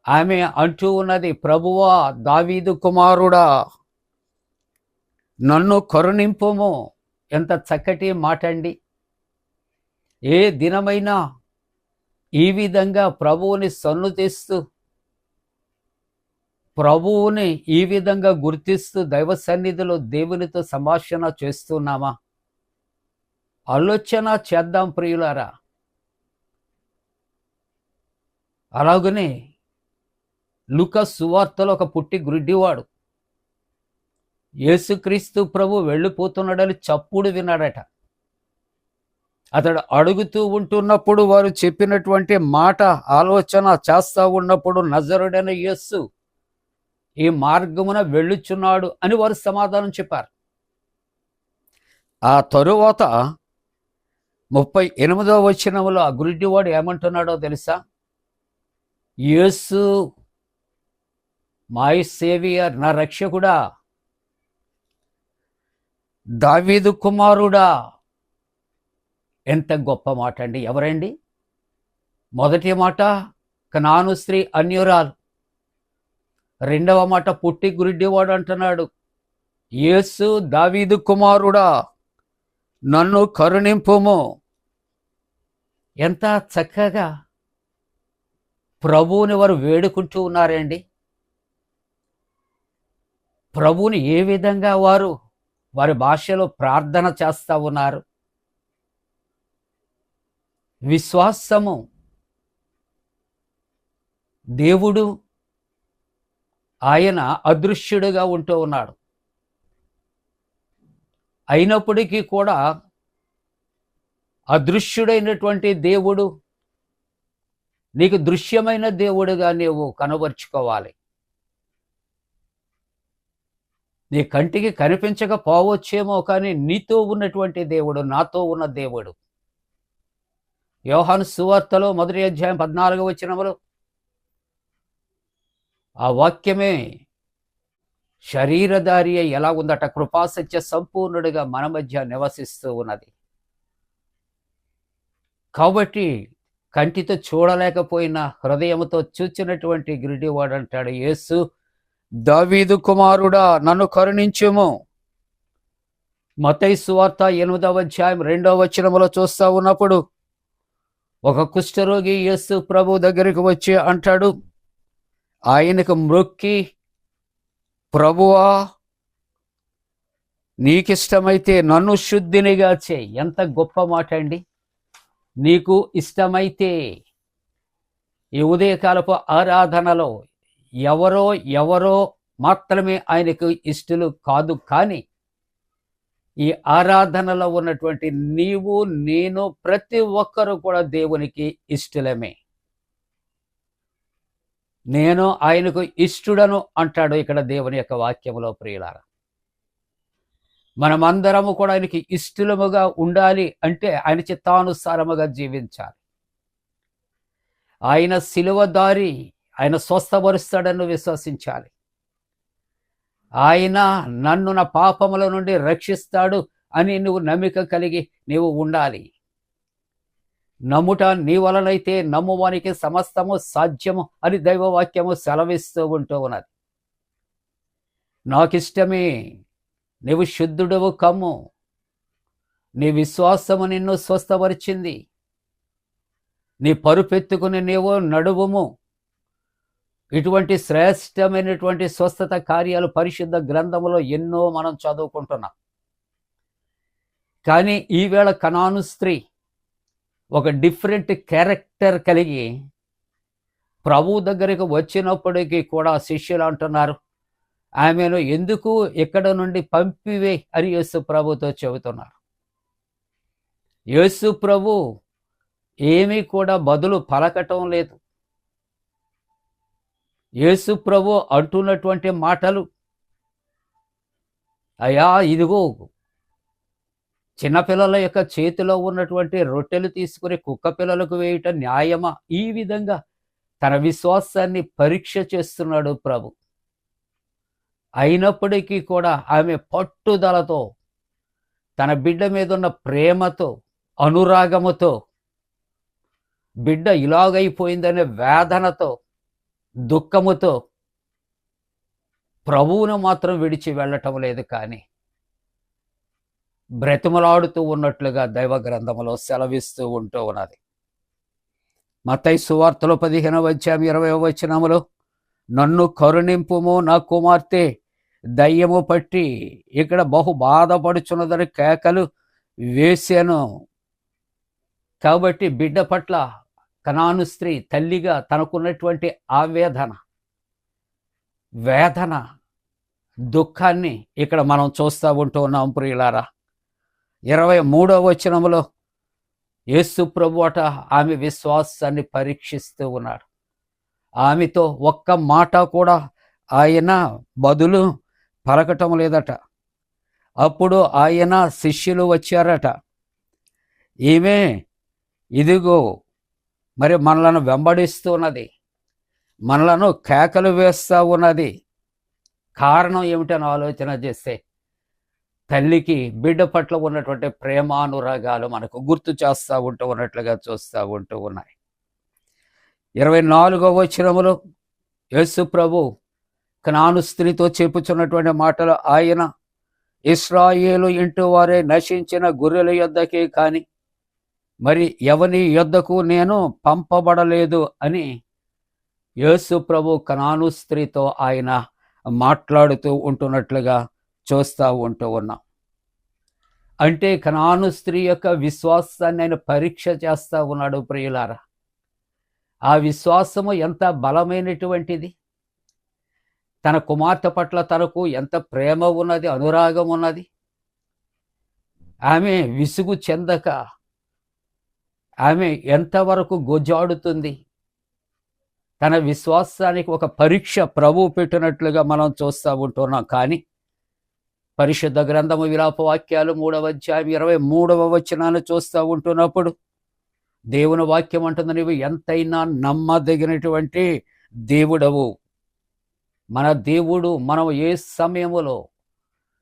ఆమె అంటూ ఉన్నది, ప్రభువా, దావీదు కుమారుడా, నన్ను కరుణింపుము. ఎంత చక్కటి మాట అండి. ఏ దినమైనా ఈ విధంగా ప్రభువుని సన్నుతిస్తూ, ప్రభువుని ఈ విధంగా గుర్తిస్తూ దైవ సన్నిధిలో దేవునితో సంభాషణ చేస్తున్నామా? ఆలోచన చేద్దాం ప్రియులారా. అలాగనే లూకా సువార్తలో ఒక పుట్టి గ్రుడ్డివాడు యేసుక్రీస్తు ప్రభు వెళ్ళిపోతున్నాడని చప్పుడు విన్నాడట. అతడు అడుగుతూ ఉంటున్నప్పుడు వారు చెప్పినటువంటి మాట ఆలోచన చేస్తూ ఉన్నప్పుడు, నజరుడైన యేసు ఈ మార్గమున వెళ్ళుచున్నాడు అని వారు సమాధానం చెప్పారు. ఆ తరువాత 38వ వచనములో ఆ గురిటివాడు ఏమంటున్నాడో తెలుసా? యేసు, మై సేవియర్, నా రక్షకుడా, దావీదు కుమారుడా. ఎంత గొప్ప మాట అండి. ఎవరండి? మొదటి మాట కనాను స్త్రీ అన్యురాలు, రెండవ మాట పుట్టి గురిడ్డివాడు అంటున్నాడు, యేసు, దావీదు కుమారుడా, నన్ను కరుణింపుము. ఎంత చక్కగా ప్రభువుని వారు వేడుకుంటూ ఉన్నారండి. ప్రభువుని ఏ విధంగా వారు వారి భాషలో ప్రార్థన చేస్తూ ఉన్నారు. విశ్వాసము. దేవుడు ఆయన అదృశ్యుడిగా ఉంటూ ఉన్నాడు. అయినప్పటికీ కూడా అదృశ్యుడైనటువంటి దేవుడు నీకు దృశ్యమైన దేవుడుగా నీవు కనబరుచుకోవాలి. నీ కంటికి కనిపించకపోవచ్చేమో, కానీ నీతో ఉన్నటువంటి దేవుడు, నాతో ఉన్న దేవుడు. యోహాను సువార్తలో 1వ అధ్యాయం 14వ వచనములో ఆ వాక్యమే శరీరధారి అయి ఎలా ఉందట, కృపాసత్య సంపూర్ణుడిగా మన మధ్య నివసిస్తూ ఉన్నది. కాబట్టి కంటితో చూడలేకపోయినా హృదయంతో చూచినటువంటి గురిడివాడు అంటాడు, యేసు దావీదు కుమారుడా నన్ను కరుణించుము. మత్తయి సువార్త 8వ అధ్యాయం 2వ వచనములో చూస్తా ఉన్నప్పుడు ఒక కుష్ఠరోగి యేసు ప్రభు దగ్గరికి వచ్చి అంటాడు, ఆయనకు మ్రొక్కి, ప్రభువా నీకిష్టమైతే నన్ను శుద్ధినిగా చేయి. ఎంత గొప్ప మాట అండి. నీకు ఇష్టమైతే. ఈ ఉదయకాలపు ఆరాధనలో ఎవరో మాత్రమే ఆయనకు ఇష్టలు కాదు, కానీ ఈ ఆరాధనలో ఉన్నటువంటి నీవు, నేను, ప్రతి ఒక్కరూ కూడా దేవునికి ఇష్టలమే. నేను ఆయనకు ఇష్టుడను అంటాడు ఇక్కడ దేవుని యొక్క వాక్యములో. ప్రియులారా, మనమందరము కూడా ఆయనకి ఇష్టలముగా ఉండాలి అంటే ఆయన చిత్తానుసారముగా జీవించాలి. ఆయన శిలువ దారి ఆయన స్వస్థపరుస్తాడని విశ్వసించాలి. ఆయన నన్ను నా పాపముల నుండి రక్షిస్తాడు అని నువ్వు నమ్మిక కలిగి నీవు ఉండాలి. నమ్ముట నీ వలనైతే నమ్మువానికి సమస్తము సాధ్యము అని దైవవాక్యము సెలవిస్తూ ఉంటూ ఉన్నది. నాకిష్టమే, నీవు శుద్ధుడవు కమ్ము, నీ విశ్వాసము నిన్ను స్వస్థపరిచింది, నీ పరుపెత్తుకుని నీవు నడువుము. ఇటువంటి శ్రేష్టమైనటువంటి స్వస్థత కార్యాలు పరిశుద్ధ గ్రంథములో ఎన్నో మనం చదువుకుంటున్నాం. కానీ ఈవేళ కనాను స్త్రీ ఒక డిఫరెంట్ క్యారెక్టర్ కలిగి ప్రభు దగ్గరికి వచ్చినప్పటికీ కూడా శిష్యులు అంటున్నారు, ఆమెను ఎందుకు ఇక్కడ నుండి పంపివే అని యేసు ప్రభుతో చెబుతున్నారు. యేసు ప్రభు ఏమీ కూడా బదులు పలకటం లేదు. యేసు ప్రభు అంటున్నటువంటి మాటలు, అయ్యా ఇదిగో చిన్నపిల్లల యొక్క చేతిలో ఉన్నటువంటి రొట్టెలు తీసుకుని కుక్క పిల్లలకు వేయటం న్యాయమా? ఈ విధంగా తన విశ్వాసాన్ని పరీక్ష చేస్తున్నాడు ప్రభు. అయినప్పటికీ కూడా ఆమె పట్టుదలతో, తన బిడ్డ మీద ఉన్న ప్రేమతో, అనురాగముతో, బిడ్డ ఇలాగైపోయిందనే వేదనతో, దుఃఖముతో ప్రభువును మాత్రం విడిచి వెళ్ళటం లేదు, కానీ బ్రతిమలాడుతూ ఉన్నట్లుగా దైవ గ్రంథములో సెలవిస్తూ ఉంటూ ఉన్నది. మత్తయి సువార్తలో 15వ అధ్యాయం 20వ వచనములో, నన్ను కరుణింపుము నా కుమార్తె దయ్యము పట్టి ఇక్కడ బహు బాధపడుచున్నదని కేకలు వేశాను. కాబట్టి బిడ్డ పట్ల కనాను స్త్రీ తల్లిగా తనకున్నటువంటి వేదన, దుఃఖాన్ని ఇక్కడ మనం చూస్తూ ఉంటూ ఉన్నాం. ప్రియులారా, 23వ వచనములో యేసు ప్రభువట ఆమె విశ్వాసాన్ని పరీక్షిస్తూ ఉన్నాడు. ఆమెతో ఒక్క మాట కూడా ఆయన బదులు పలకటం లేదట. అప్పుడు ఆయన శిష్యులు వచ్చారట, ఈమె ఇదిగో మరి మనలను వెంబడిస్తూ ఉన్నది, మనలను కేకలు వేస్తూ ఉన్నది. కారణం ఏమిటని ఆలోచన చేస్తే తల్లికి బిడ్డ పట్ల ఉన్నటువంటి ప్రేమానురాగాలు మనకు గుర్తు చేస్తూ ఉన్నట్లుగా చూస్తూ ఉన్నాయి. 24వ వచనములో యేసు ప్రభు కనాను స్త్రీతో చెప్పుచున్నటువంటి మాటలు, ఆయన ఇశ్రాయేలు ఇంటి వారే నశించిన గొర్రెల యొద్దకే కాని మరి ఎవని యొద్దకు నేను పంపబడలేదు అని యేసు ప్రభు కనాను స్త్రీతో ఆయన మాట్లాడుతూ ఉంటున్నట్లుగా చూస్తూ ఉన్నాం. అంటే కనాను స్త్రీ యొక్క విశ్వాసాన్ని ఆయన పరీక్ష చేస్తూ ఉన్నాడు. ప్రియులారా, ఆ విశ్వాసము ఎంత బలమైనటువంటిది. తన కుమార్తె పట్ల తనకు ఎంత ప్రేమ ఉన్నది, అనురాగం ఉన్నది. ఆమె విసుగు చెందక ఆమె ఎంతవరకు గొజాడుతుంది. తన విశ్వాసానికి ఒక పరీక్ష ప్రభువు పెట్టినట్లుగా మనం చూస్తూ ఉంటున్నాం. కానీ పరిశుద్ధ గ్రంథము విలాప వాక్యాలు 3వ అధ్యాయం 23వ వచనాన్ని చూస్తూ ఉంటున్నప్పుడు దేవుని వాక్యం అంటుంది, నీవు ఎంతైనా నమ్మదగినటువంటి దేవుడవు. మన దేవుడు మనం ఏ సమయములో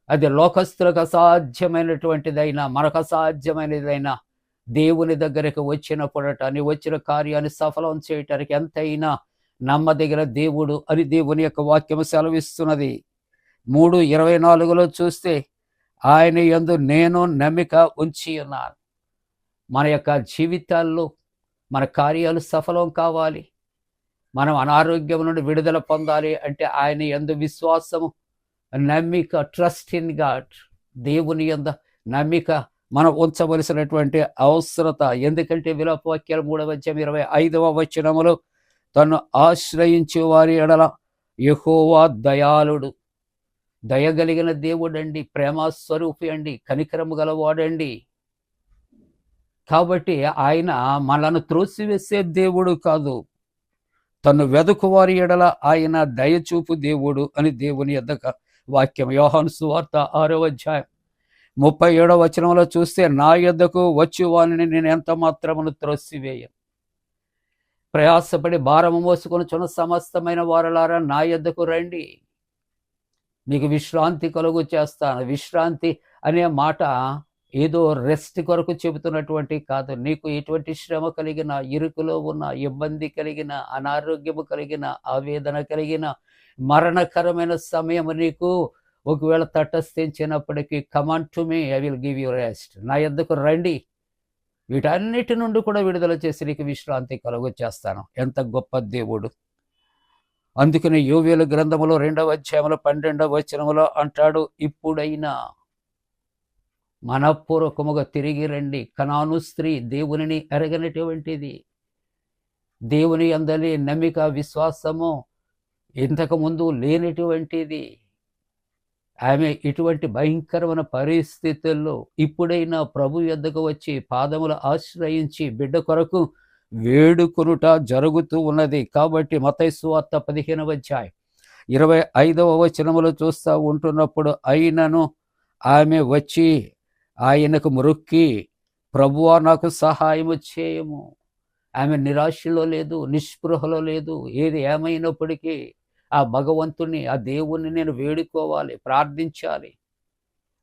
అది లోకస్తులకు అసాధ్యమైనటువంటిదైనా మనకు అసాధ్యమైనదైనా దేవుని దగ్గరకు వచ్చినప్పుడట నీ వచ్చిన కార్యాన్ని సఫలం చేయటానికి ఎంతైనా నమ్మదగిన దేవుడు అని దేవుని యొక్క వాక్యము సెలవిస్తున్నది. 3:24లో చూస్తే ఆయన యందు నేను నమ్మిక ఉంచి ఉన్నాను. మన యొక్క జీవితాల్లో మన కార్యాలు సఫలం కావాలి, మనం అనారోగ్యం నుండి విడుదల పొందాలి అంటే ఆయన యందు విశ్వాసము, నమ్మిక, ట్రస్ట్ ఇన్ గాడ్, దేవుని యందు నమ్మిక మనం ఉంచవలసినటువంటి అవసరత. ఎందుకంటే విలాప వాక్యాలు 3వ అధ్యాయం 25వ వచనములో తను ఆశ్రయించే వారి ఎడల యెహోవా దయాళుడు, దయగలిగిన దేవుడండి, ప్రేమస్వరూపి అండి, కనికరము గలవాడండి. కాబట్టి ఆయన మనను త్రోసివేసే దేవుడు కాదు, తను వెదుకు వారి ఎడల ఆయన దయచూపు దేవుడు అని దేవుని యొద్ద వాక్యం. యోహాను సువార్త 6వ అధ్యాయం 37వ వచనంలో చూస్తే నా యొద్దకు వచ్చి వానిని నేను ఎంత మాత్రమును త్రోసివేయను. ప్రయాసపడి భారము మోసుకొని చున్న సమస్తమైన వారలారా నా యొద్దకు రండి, మీకు విశ్రాంతి కలుగు చేస్తాను. విశ్రాంతి అనే మాట ఏదో రెస్ట్ కొరకు చెబుతున్నటువంటి కాదు. నీకు ఎటువంటి శ్రమ కలిగిన, ఇరుకులో ఉన్న, ఇబ్బంది కలిగిన, అనారోగ్యము కలిగిన, ఆవేదన కలిగిన, మరణకరమైన సమయం నీకు ఒకవేళ తటస్థించినప్పటికీ come on to me, I will give you rest, నా యొద్దకు రండి, వీటన్నిటి నుండి కూడా విడుదల చేసి నీకు విశ్రాంతి కలుగు చేస్తాను. ఎంత గొప్ప దేవుడు! అందుకని యోవేలు గ్రంథములో 2వ అధ్యాయంలో 12వ వచనములో అంటాడు, ఇప్పుడైనా మనఃపూర్వకముగా తిరిగి రండి. కనాను స్త్రీ దేవునిని ఎరగనటువంటిది, దేవుని అందలి నమ్మిక విశ్వాసము ఇంతకుముందు లేనటువంటిది. ఆమె ఇటువంటి భయంకరమైన పరిస్థితుల్లో ఇప్పుడైనా ప్రభు యొద్దకు వచ్చి పాదములు ఆశ్రయించి బిడ్డ కొరకు వేడుకొనుట జరుగుతూ ఉన్నది. కాబట్టి మత్తయి సువార్త 15వ అధ్యాయం 25వ వచనములో చూస్తూ ఉంటున్నప్పుడు అయినను ఆమె వచ్చి ఆయనకు మొక్కి, ప్రభువా నాకు సహాయము చేయము. ఆమె నిరాశలో లేదు, నిస్పృహలో లేదు. ఏది ఏమైనప్పటికీ ఆ భగవంతుని, ఆ దేవుణ్ణి నేను వేడుకోవాలి, ప్రార్థించాలి,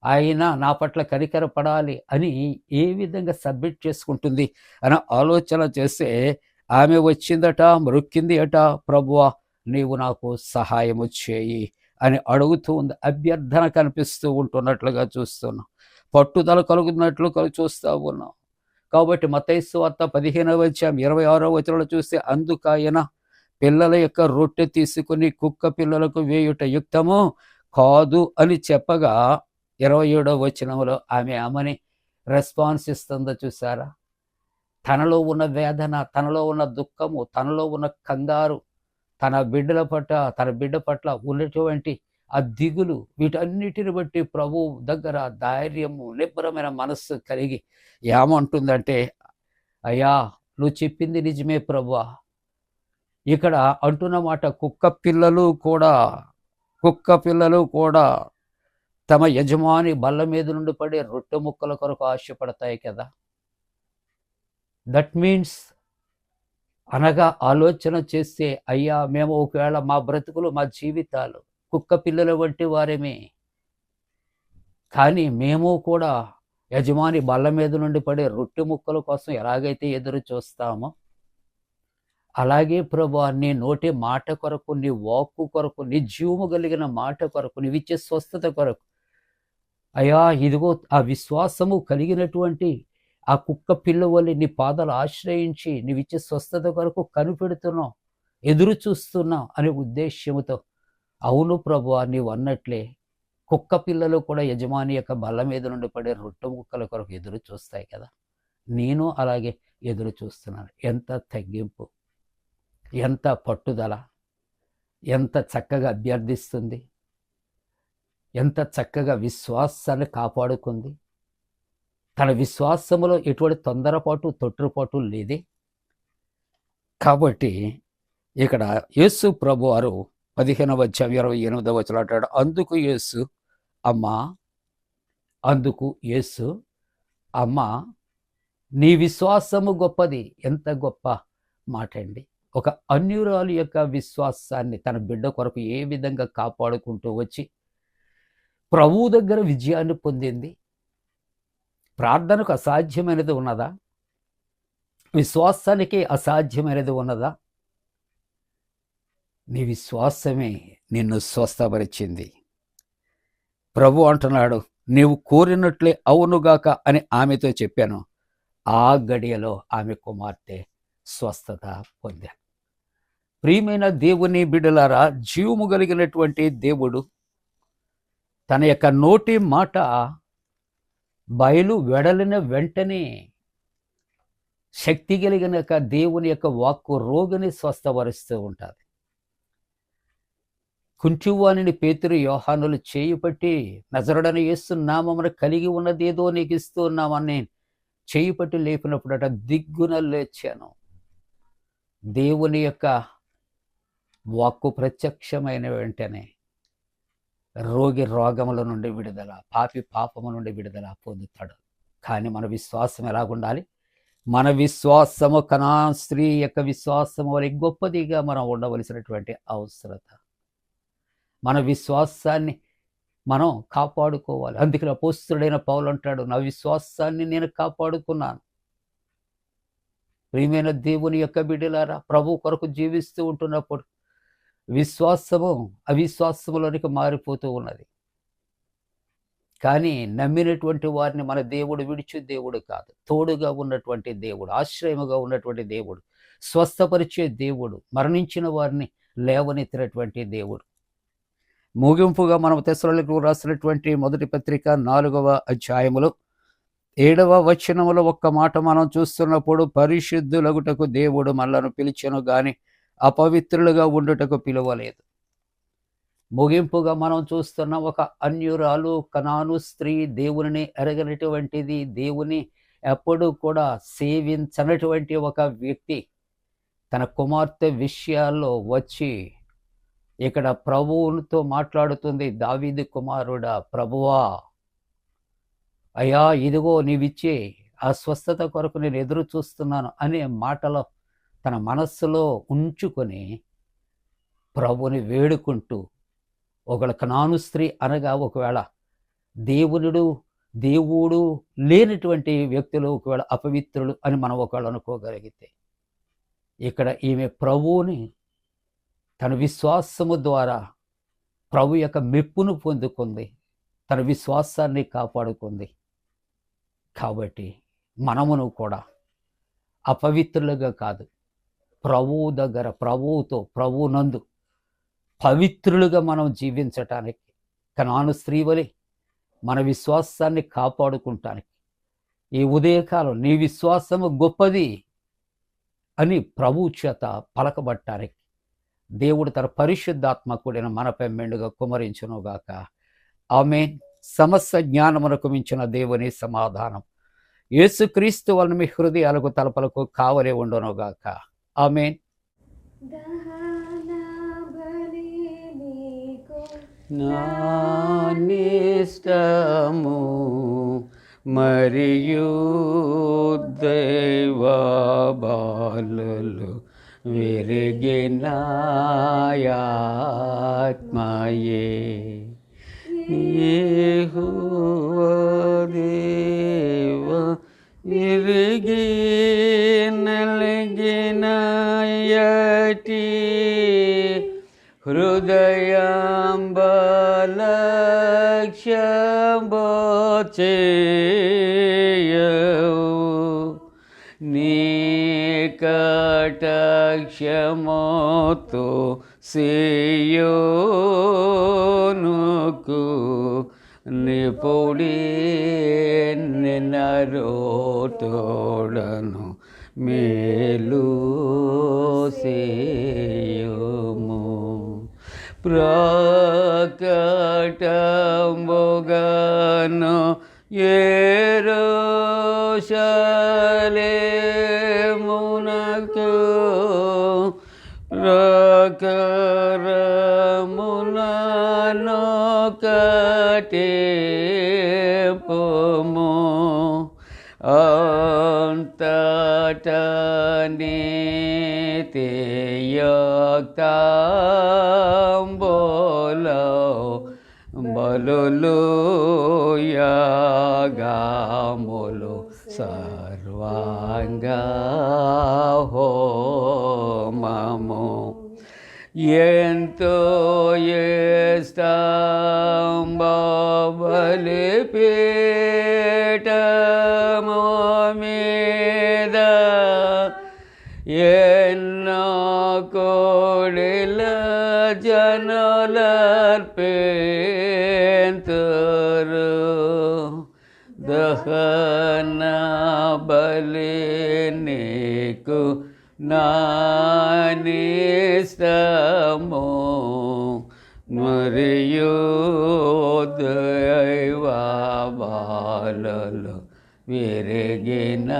ఆయన నా పట్ల కనికరపడాలి అని ఏ విధంగా సబ్మిట్ చేసుకుంటుంది అని ఆలోచన చేస్తే ఆమె వచ్చిందట, మొక్కింది అట, ప్రభువా నీవు నాకు సహాయము చేయి అని అడుగుతూ ఉంది. అభ్యర్థన కనిపిస్తూ ఉంటున్నట్లుగా చూస్తున్నాం, పట్టుదల కలుగుతున్నట్లు చూస్తూ ఉన్నాం. కాబట్టి మత్తయి సువార్త 15వ అధ్యాయం 26వ వచనంలో చూస్తే అందుకాయన పిల్లల యొక్క రొట్టె తీసుకుని కుక్క పిల్లలకు వేయుట యుక్తము కాదు అని చెప్పగా 27వ వచనంలో ఆమె ఆమెని రెస్పాన్స్ ఇస్తుందో చూసారా? తనలో ఉన్న వేదన, తనలో ఉన్న దుఃఖము, తనలో ఉన్న కంగారు, తన బిడ్డ పట్ల ఉన్నటువంటి ఆ దిగులు, వీటన్నిటిని బట్టి ప్రభు దగ్గర ధైర్యము, నిబ్బరమైన మనస్సు కలిగి ఏమంటుందంటే, అయ్యా నువ్వు చెప్పింది నిజమే ప్రభువా. ఇక్కడ అంటున్న మాట, కుక్క పిల్లలు కూడా తమ యజమాని బల్ల మీద నుండి పడే రొట్టె ముక్కల కొరకు ఆశపడతాయి కదా. దట్ మీన్స్ అనగా ఆలోచన చేస్తే, అయ్యా మేము ఒకవేళ మా బ్రతుకులు, మా జీవితాలు కుక్క పిల్లల వంటి వారేమే, కానీ మేము కూడా యజమాని బల్ల మీద నుండి పడే రొట్టె ముక్కల కోసం ఎలాగైతే ఎదురు చూస్తామో అలాగే ప్రభువా నీ నోటి మాట కొరకు, నీ వాక్కు కొరకు, నీ జీవము కలిగిన మాట కొరకు, నీవిచ్చే స్వస్థత కొరకు, అయ్యా ఇదిగో ఆ విశ్వాసము కలిగినటువంటి ఆ కుక్క పిల్ల వల్ల నీ పాదాలు ఆశ్రయించి నీవిచ్చే స్వస్థత కొరకు కనిపెడుతున్నాం, ఎదురు చూస్తున్నాం అనే ఉద్దేశ్యముతో, అవును ప్రభువా నీవు అన్నట్లే కుక్క పిల్లలు కూడా యజమాని యొక్క బల్ల మీద నుండి పడే రొట్టె ముక్కల కొరకు ఎదురు చూస్తాయి కదా. నేను అలాగే ఎదురు చూస్తున్నాను. ఎంత తగ్గింపు, ఎంత పట్టుదల! ఎంత చక్కగా అభ్యర్థిస్తుంది, ఎంత చక్కగా విశ్వాసాన్ని కాపాడుకుంది. తన విశ్వాసములో ఎటువంటి తొందరపాటు తొట్టుపాటు లేదే. కాబట్టి ఇక్కడ యేసు ప్రభువారు 15వ అధ్యాయం 28వ వచనం అంటాడు, అందుకు యేసు అమ్మా నీ విశ్వాసము గొప్పది. ఎంత గొప్ప మాట అండి. ఒక అన్యురాలు యొక్క విశ్వాసాన్ని తన బిడ్డ కొరకు ఏ విధంగా కాపాడుకుంటూ వచ్చి ప్రభువు దగ్గర విజయాన్ని పొందింది. ప్రార్థనకు అసాధ్యమైనది ఉన్నదా? విశ్వాసానికి అసాధ్యమైనది ఉన్నదా? నీ విశ్వాసమే నిన్ను స్వస్థపరిచింది. ప్రభు అంటున్నాడు, నీవు కోరినట్లే అవునుగాక అని ఆమెతో చెప్పాను. ఆ గడియలో ఆమె కుమార్తె స్వస్థత పొందాను. ప్రియమైన దేవుని బిడ్డలారా, జీవము కలిగినటువంటి దేవుడు తన యొక్క నోటి మాట బయలు వెడలిన వెంటనే శక్తి కలిగిన యొక్క దేవుని యొక్క వాక్కు రోగిని స్వస్థపరుస్తూ ఉంటుంది. కుంటివానిని పేతురు యోహానులు చేయుపట్టి నజరుడైన యేసు నామమున కలిగి ఉన్నదేదో నీకు ఇస్తూ ఉన్నామని చేయుపట్టి లేపినప్పుడట దిగ్గున లేచాను. దేవుని యొక్క వాక్కు ప్రత్యక్షమైన వెంటనే రోగి రోగముల నుండి విడుదల, పాపి పాపము నుండి విడుదల పొందుతాడు. కానీ మన విశ్వాసం ఎలాగుండాలి? మన విశ్వాసము కనాన్ స్త్రీ యొక్క విశ్వాసము వలె గొప్పదిగా మనం ఉండవలసినటువంటి అవసరత. మన విశ్వాసాన్ని మనం కాపాడుకోవాలి. అందుకని అపోస్తలుడైన పౌలు అంటాడు, నా విశ్వాసాన్ని నేను కాపాడుకున్నాను. ప్రియమైన దేవుని యొక్క బిడ్డలారా, ప్రభు కొరకు జీవిస్తూ ఉంటున్నప్పుడు విశ్వాసము అవిశ్వాసములోనికి మారిపోతూ ఉన్నది. కానీ నమ్మినటువంటి వారిని మన దేవుడు విడిచి దేవుడు కాదు. తోడుగా ఉన్నటువంటి దేవుడు, ఆశ్రయముగా ఉన్నటువంటి దేవుడు, స్వస్థపరిచే దేవుడు, మరణించిన వారిని లేవనెత్తినటువంటి దేవుడు. ముగింపుగా మనం తెస్సలోనికీయులకు రాసినటువంటి మొదటి పత్రిక 4వ అధ్యాయములో 7వ వచనములో ఒక్క మాట మనం చూస్తున్నప్పుడు, పరిశుద్ధులగుటకు దేవుడు మనలను పిలిచెను గాని అపవిత్రులుగా ఉండుటకు పిలువలేదు. ముగింపుగా మనం చూస్తున్న ఒక అన్యురాలు కనాను స్త్రీ, దేవుని ఎరగనటువంటిది, దేవుని ఎప్పుడూ కూడా సేవించనటువంటి ఒక వ్యక్తి తన కుమార్తె విషయాల్లో వచ్చి ఇక్కడ ప్రభువుతో మాట్లాడుతుంది. దావీదు కుమారుడా, ప్రభువా, అయ్యా ఇదిగో నీవిచ్చే ఆ స్వస్థత కొరకు నేను ఎదురు చూస్తున్నాను అనే మాటలో తన మనస్సులో ఉంచుకొని ప్రభుని వేడుకుంటూ, ఒకవేళ కనాను స్త్రీ అనగా ఒకవేళ దేవుడు లేనటువంటి వ్యక్తులు ఒకవేళ అపవిత్రులు అని మనం ఒకవేళ అనుకోగలిగితే, ఇక్కడ ఈమె ప్రభువుని తన విశ్వాసము ద్వారా ప్రభు యొక్క మెప్పును పొందుకుంది, తన విశ్వాసాన్ని కాపాడుకుంది. కాబట్టి మనమును కూడా అపవిత్రులుగా కాదు, ప్రభువు దగ్గర ప్రభువునందు పవిత్రులుగా మనం జీవించటానికి, కనాను స్త్రీ వలె మన విశ్వాసాన్ని కాపాడుకుంటానికి, ఈ ఉదయకాలం నీ విశ్వాసము గొప్పది అని ప్రభువు చేత పలకబట్టానికి దేవుడు తన పరిశుద్ధాత్మ కూడిన మనపై మెండుగా కుమరించునుగాక. ఆమేన్. సమస్త జ్ఞానమునకు మించిన దేవుని సమాధానం యేసుక్రీస్తు వలన మీ హృదయాలకు తలపలకు కావలే ఉండునుగాక. ఆమేన్. దహన బలి నీకు నానిష్టము మరియు దైవ బాలులు విరిగినాయాత్మయే యెహోవా దేవ విరిగి నలిగినాయటి హృదయాంబలక్ష్యబోచేయవు నీ కటాక్షమోతో సియోనుకు నిపుడి నిన్నరోటోడను మేలు సేయుము. ప్రకటముగను యెరూషలేమునకు ప్రకారముననొకటింపుము అంతటా నీతియుక్తంబులో బలులు యాగములు సర్వాంగ హోమము ఎంతో బలిపీఠము మీద ఎన్నో కోడిల జనులర్పింతురు దహన బలి నీకు నానిస్తము మరియు దైవ బాలలు విరిగిన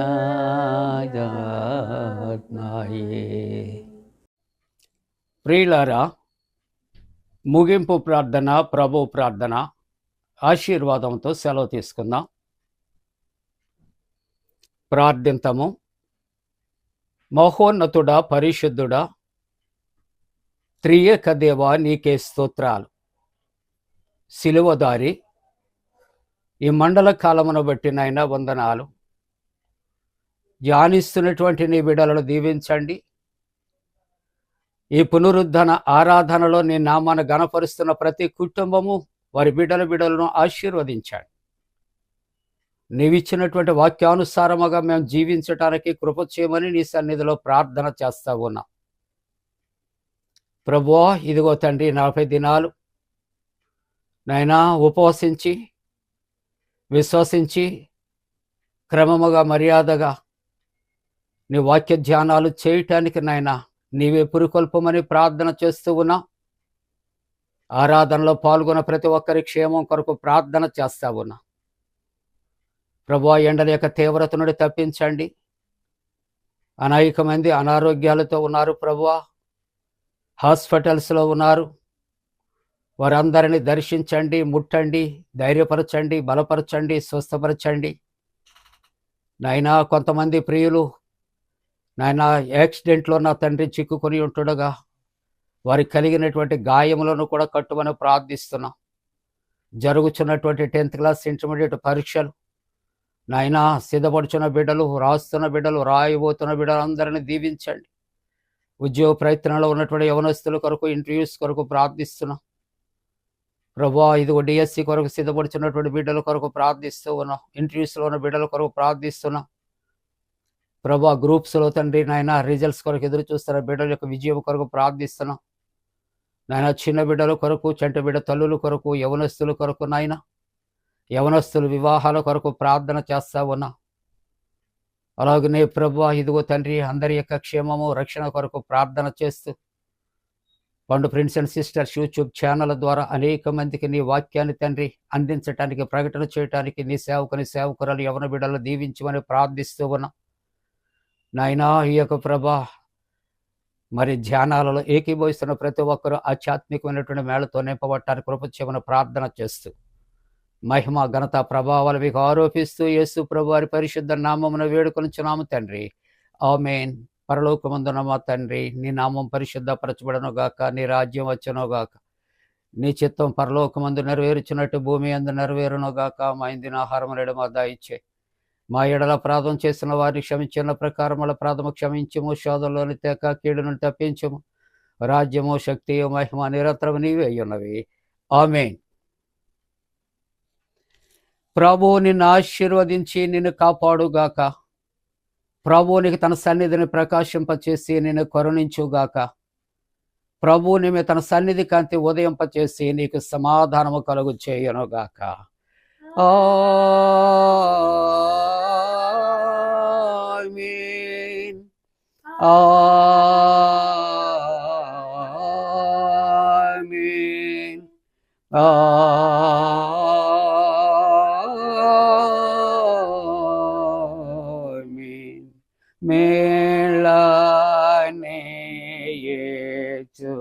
ఆత్మయే. ప్రియులారా, ముగింపు ప్రార్థన, ప్రభు ప్రార్థన ఆశీర్వాదంతో సెలవు తీసుకుందాం. ప్రార్థింతము. మహోన్నతుడా, పరిశుద్ధుడా, త్రియేక దేవా, నీకే స్తోత్రాలు. సిలువదారి ఈ మండల కాలమును బట్టి నాయన వందనాలు. ధ్యానిస్తున్నటువంటి నీ బిడ్డలను దీవించండి. ఈ పునరుద్ధరణ ఆరాధనలో నీ నామాన్ని గణపరుస్తున్న ప్రతి కుటుంబము వారి బిడ్డలను ఆశీర్వదించండి. నీవిచ్చినటువంటి వాక్యానుసారముగా మేము జీవించటానికి కృప చేయమని నీ సన్నిధిలో ప్రార్థన చేస్తా ఉన్నా. ప్రభువా, ఇదిగో తండ్రి, 40 దినాలు నాయనా ఉపవసించి విశ్వసించి క్రమముగా మర్యాదగా నీ వాక్య ధ్యానాలు చేయటానికి నాయనా నీవే పురుకొల్పమని ప్రార్థన చేస్తూ ఉన్నా. ఆరాధనలో పాల్గొన్న ప్రతి ఒక్కరి క్షేమం కొరకు ప్రార్థన చేస్తా ఉన్నా. ప్రభువా, ఎండల యొక్క తీవ్రత నుండి తప్పించండి. అనేక మంది అనారోగ్యాలతో ఉన్నారు ప్రభువా, హాస్పిటల్స్లో ఉన్నారు. వారందరినీ దర్శించండి, ముట్టండి, ధైర్యపరచండి, బలపరచండి, స్వస్థపరచండి. నాయనా, కొంతమంది ప్రియులు నాయనా యాక్సిడెంట్లో నా తండ్రి చిక్కుకొని ఉంటుండగా వారికి కలిగినటువంటి గాయములను కూడా కట్టుమని ప్రార్థిస్తున్నాం. జరుగుతున్నటువంటి 10th క్లాస్ ఇంటర్మీడియట్ పరీక్షలు నాయనా సిద్ధపడుచున్న బిడ్డలు, రాస్తున్న బిడ్డలు, రాయబోతున్న బిడ్డలు అందరినీ దీవించండి. ఉద్యోగ ప్రయత్నంలో ఉన్నటువంటి యవనస్తుల కొరకు, ఇంటర్వ్యూస్ కొరకు ప్రార్థిస్తున్నాం. ప్రభువా, ఇదిగో డిఎస్సి కొరకు సిద్ధపడుచున్నటువంటి బిడ్డల కొరకు ప్రార్థిస్తూ ఉన్నాం. ఇంటర్వ్యూస్లో ఉన్న బిడ్డల కొరకు ప్రార్థిస్తున్నాం. ప్రభువా, గ్రూప్స్లో తండ్రి నాయన రిజల్ట్స్ కొరకు ఎదురు చూస్తున్న బిడ్డల యొక్క విజయం కొరకు ప్రార్థిస్తున్నాం. నాయన చిన్న బిడ్డల కొరకు, చెంట బిడ్డ తల్లుల కొరకు, యవనస్తుల కొరకు, నాయన యవనస్తుల వివాహాల కొరకు ప్రార్థన చేస్తా ఉన్నా. అలాగనే ప్రభువా, ఇదిగో తండ్రి, అందరి యొక్క క్షేమము, రక్షణ కొరకు ప్రార్థన చేస్తూ పండు friends and sisters YouTube channel ద్వారా అనేక మందికి నీ వాక్యాన్ని తండ్రి అందించడానికి, ప్రకటన చేయడానికి నీ సేవకుని సేవకురాలు యవన బిడ్డలు దీవించమని ప్రార్థిస్తూ ఉన్నా. నాయనా, ఈ యొక్క ప్రభా మరి ధ్యానాలలో ఏకీభవిస్తున్న ప్రతి ఒక్కరూ ఆధ్యాత్మికమైనటువంటి మేళతో నింపబట్టానికి కృప చేయమని ప్రార్థన చేస్తూ మహిమ, ఘనత, ప్రభావాలు మీకు ఆరోపిస్తూ యేసు ప్రభు వారి పరిశుద్ధ నామమున వేడుకొనుచున్నాము తండ్రి. ఆమేన్. పరలోకమందున మా తండ్రి, నీ నామం పరిశుద్ధపరచబడను గాక, నీ రాజ్యం వచ్చును గాక, నీ చిత్తం పరలోకమందు నెరవేర్చినట్టు భూమి అందు నెరవేరును గాక. మా ఇందిన ఆహారం నేడు మాకు దయచేయి. మా ఎడల అపరాధం చేసిన వారిని క్షమించిన ప్రకారముల అపరాధము క్షమించము, శోధంలోని తెక కీడు నుండి తప్పించము. రాజ్యము, శక్తియు, మహిమ నిరంతరము నీవే ఉన్నవి. ఆమేన్. ప్రభువు నిన్ను ఆశీర్వదించి నిన్ను కాపాడుగాక. ప్రభువు నీకు తన సన్నిధిని ప్రకాశింపచేసి నిన్ను కరుణించుగాక. ప్రభువు నీ మీద తన సన్నిధి కాంతి ఉదయింపచేసి నీకు సమాధానము కలుగు చేయనుగాక. ఆమేన్. ఆమేన్. ఆమేన్. మేళానే యేచు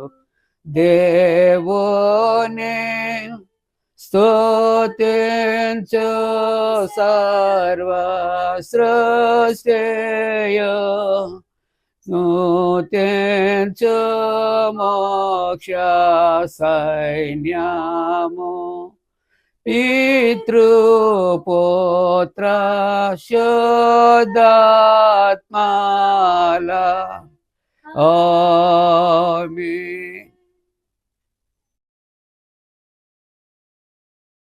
దేవునే స్తుతించు సర్వ సృష్టియు స్తుతించు మోక్ష సైన్యము పితృపుత్ర శుద్ధాత్మల ఆమేన్.